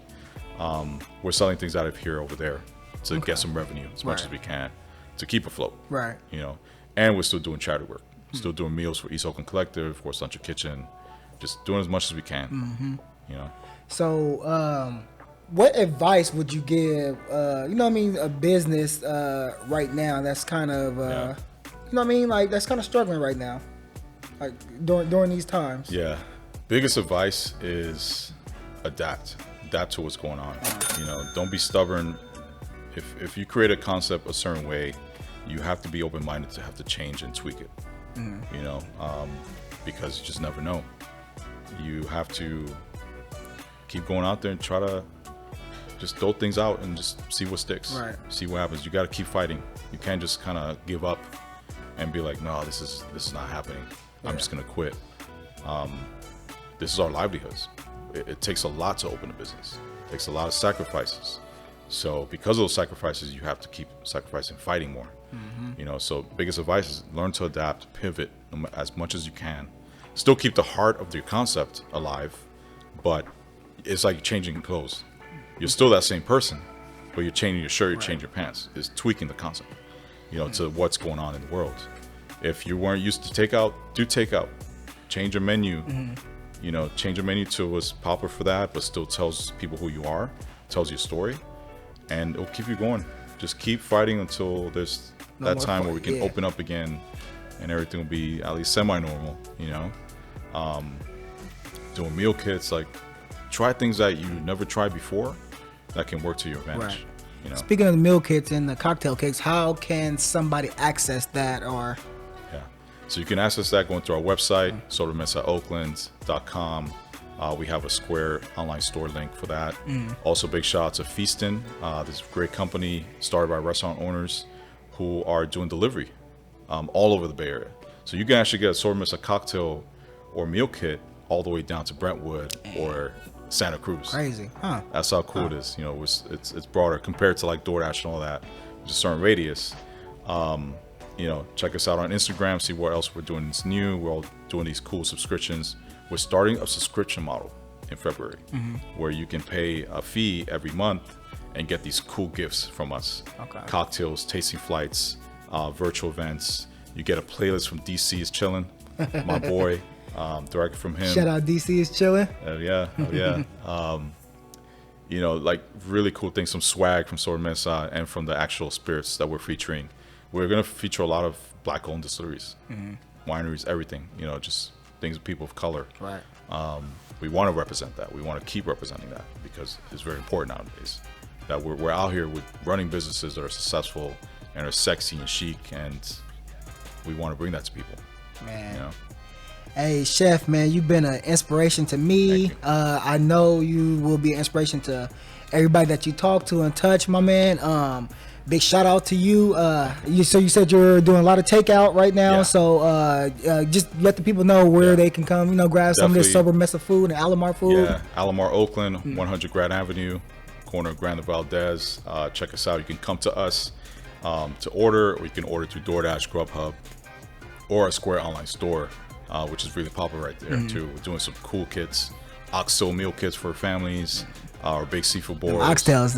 we're selling things out of here over there to get some revenue as much as we can to keep afloat. And we're still doing charity work, still doing meals for East Oakland Collective, for Central Kitchen, just doing as much as we can. So. What advice would you give, a business right now that's kind of, that's kind of struggling right now, like during these times? Yeah. Biggest advice is adapt to what's going on. Don't be stubborn. If you create a concept a certain way, you have to be open-minded to have to change and tweak it, because you just never know. You have to keep going out there and try to just throw things out and just see what sticks. See what happens. You got to keep fighting. You can't just kind of give up and be like, no, this is not happening. I'm just gonna quit. This is our livelihoods. It takes a lot to open a business. It takes a lot of sacrifices. So because of those sacrifices, you have to keep sacrificing, fighting more. So biggest advice is learn to adapt, pivot as much as you can. Still keep the heart of your concept alive, but it's like changing clothes. You're still that same person, but you're changing your shirt, you're changing your pants. It's tweaking the concept, to what's going on in the world. If you weren't used to takeout, do takeout. Change your menu. Change your menu to what's popular for that, but still tells people who you are, tells you a story, and it'll keep you going. Just keep fighting until there's that time where we can open up again, and everything will be at least semi-normal. Doing meal kits, like try things that you never tried before that can work to your advantage. Speaking of the meal kits and the cocktail cakes, how can somebody access that? Or so you can access that going through our website, SbaMesaOakland.com. We have a Square online store link for that. Also, big shout out to Feastin', this great company started by restaurant owners who are doing delivery all over the Bay Area. So you can actually get a Sba Mesa cocktail or meal kit all the way down to Brentwood or Santa Cruz. Crazy, huh? That's how cool it is. It's broader compared to like DoorDash and all that, which is a certain radius. Check us out on Instagram, see what else we're doing that's new. We're all doing these cool subscriptions. We're starting a subscription model in February, where you can pay a fee every month and get these cool gifts from us. Okay. Cocktails, tasting flights, virtual events. You get a playlist from DC is Chillin', my boy, directed from him. Shout out DC is Chillin'. Yeah. You know, like really cool things, some swag from Sober Mesa and from the actual spirits that we're featuring. We're going to feature a lot of black-owned distilleries, wineries, everything, you know, just things with people of color. Right. We want to represent that. We want to keep representing that because it's very important nowadays that we're out here with running businesses that are successful and are sexy and chic, and we want to bring that to people. Man. You know? Hey, Chef, man, you've been an inspiration to me. I know you will be an inspiration to everybody that you talk to and touch, my man. Big shout out to you. So you said you're doing a lot of takeout right now. Yeah. So just let the people know where they can come, you know, grab some of this Sober Mesa food and Alomar food. Yeah, Alomar, Oakland, 100 Grand Avenue, corner of Grand and Valdez. Check us out. You can come to us to order, or you can order through DoorDash, Grubhub, or our Square online store. Which is really popular right there too. We're doing some cool kits, oxtail meal kits for families, our big seafood boards. Oxtails.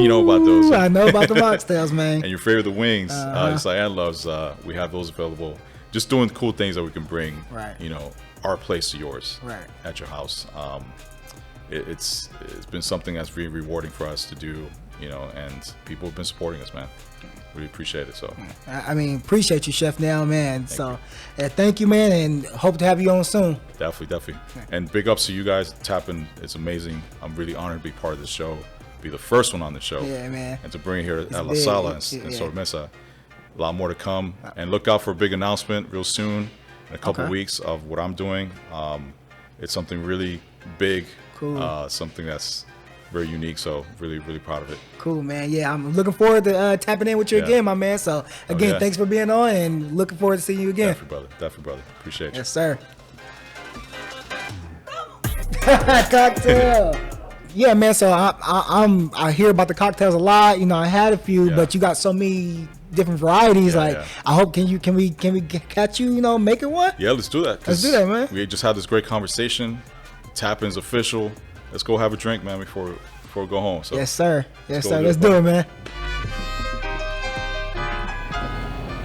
You know about those. I know about the oxtails, man. And your favorite, the wings. Just like Ann loves, we have those available. Just doing cool things that we can bring, you know, our place to yours at your house. It's been something that's really rewarding for us to do, you know, and people have been supporting us, man. Really appreciate it. So I mean, appreciate you, Chef Now, man. Thank you, man, and hope to have you on soon. Definitely. And big ups to you guys. Tapping, it's amazing. I'm really honored to be part of this show, be the first one on the show. Yeah, man. And to bring it here at La Sala and Sober Mesa. A lot more to come. And look out for a big announcement real soon, in a couple weeks, of what I'm doing. It's something really big. Cool. Something that's very unique, so really proud of it. Cool, man. Yeah, I'm looking forward to tapping in with you again, my man. So again, thanks for being on, and looking forward to seeing you again. Definitely, brother. Appreciate you. Yes, sir. Cocktail. Yeah, man. So I hear about the cocktails a lot. You know, I had a few, but you got so many different varieties. I hope can we catch you? You know, making one? Yeah, let's do that. Let's do that, man. We just had this great conversation. Tap-in's official. Let's go have a drink, man, before we go home. So yes, sir. Yes, sir. Let's do it, man.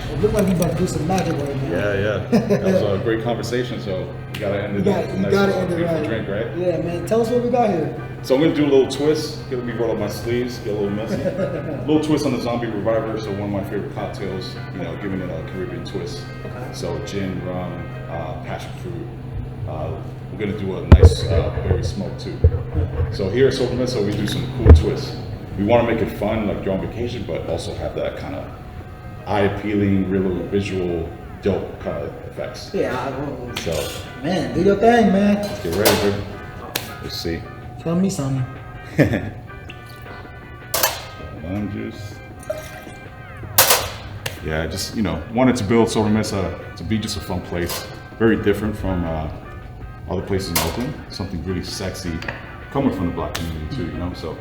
It looked like you about to do some magic right now. Yeah. That was a great conversation. So you gotta end it. You gotta end it right. Drink, right? Yeah, man. Tell us what we got here. So I'm gonna do a little twist. Get me roll up my sleeves. Get a little messy. A little twist on the Zombie Reviver. So one of my favorite cocktails. You know, giving it a Caribbean twist. So gin, rum, passion fruit. We're gonna do a nice berry smoke too. So here at Sober Mesa, we do some cool twists. We want to make it fun, like you're on vacation, but also have that kind of eye-appealing, real visual, dope kind of effects. Yeah. So, man, do your thing, man. Let's get ready, bro. Let's see. Tell me something. Lime juice. Yeah, I just wanted to build Sober Mesa to be just a fun place, very different from other places in Oakland, something really sexy, coming from the Black community too, so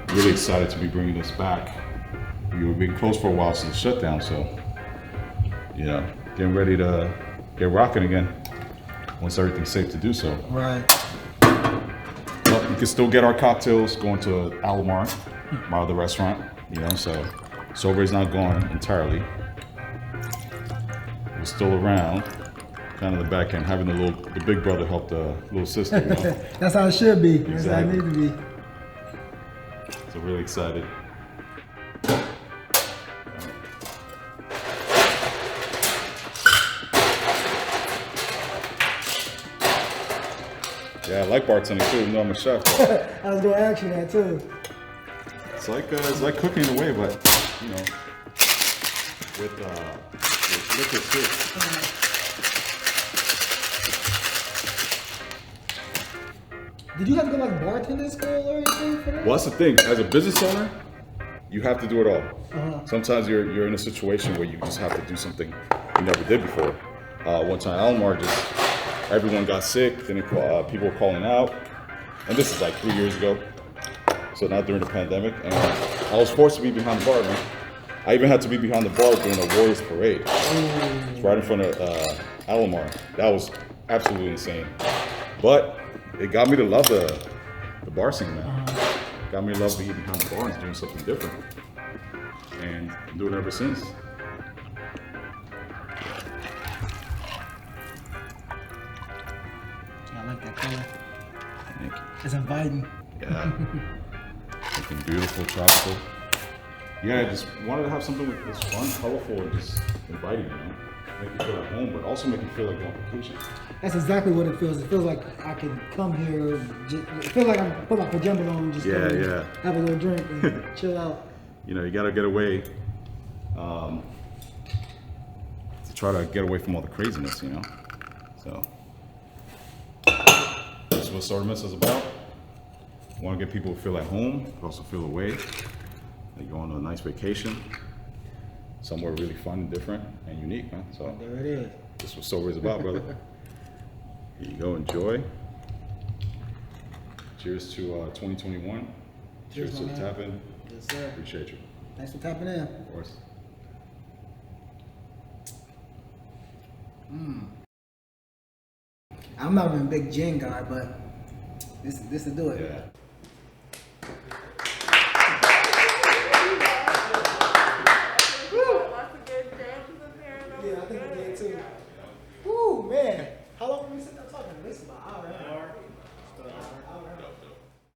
really excited to be bringing this back. We've been closed for a while since the shutdown, so, getting ready to get rocking again once everything's safe to do so. Right. But you can still get our cocktails going to Alomar, my other restaurant, so Sober is not gone entirely. We're still around. Kind of the back end, having the big brother help the little sister. That's how it should be. Exactly. That's how it needs to be. So really excited. Yeah, I like bartending too, even though I'm a chef. I was gonna ask you that too. It's like cooking in a way, but with liquid too. Did you have to go like bartending school or anything for that? Well, that's the thing. As a business owner, you have to do it all. Sometimes you're in a situation where you just have to do something you never did before. One time, Alomar everyone got sick. Then people were calling out, and this is like 3 years ago. So not during the pandemic, and I was forced to be behind the bar, man. I even had to be behind the bar during the Warriors Parade. It's right in front of Alomar. That was absolutely insane. But it got me to love the bar scene, man. Got me to love being behind the bar and doing something different. And I'm doing it ever since. I like that color. Thank you. It's inviting. Yeah. Something beautiful, tropical. Yeah, I just wanted to have something that's fun, colorful, and just inviting, you know? Make you feel at home, but also make you feel like you're on vacation. That's exactly what it feels. It feels like I can come here. It feels like I can put my pajamas on and just have a little drink and chill out. You know, you gotta get away to try to get away from all the craziness, you know? So, that's what Sortiments is about. Want to get people to feel at home, but also feel away. They go on a nice vacation, somewhere really fun and different and unique, man. So there it is. This is what Sober is about, brother. Here you go, enjoy. Cheers to 2021. Cheers to the tap in. Yes, sir. Appreciate you. Thanks for tapping in. Of course. I'm not even a big gin guy, but this will do it. Yeah.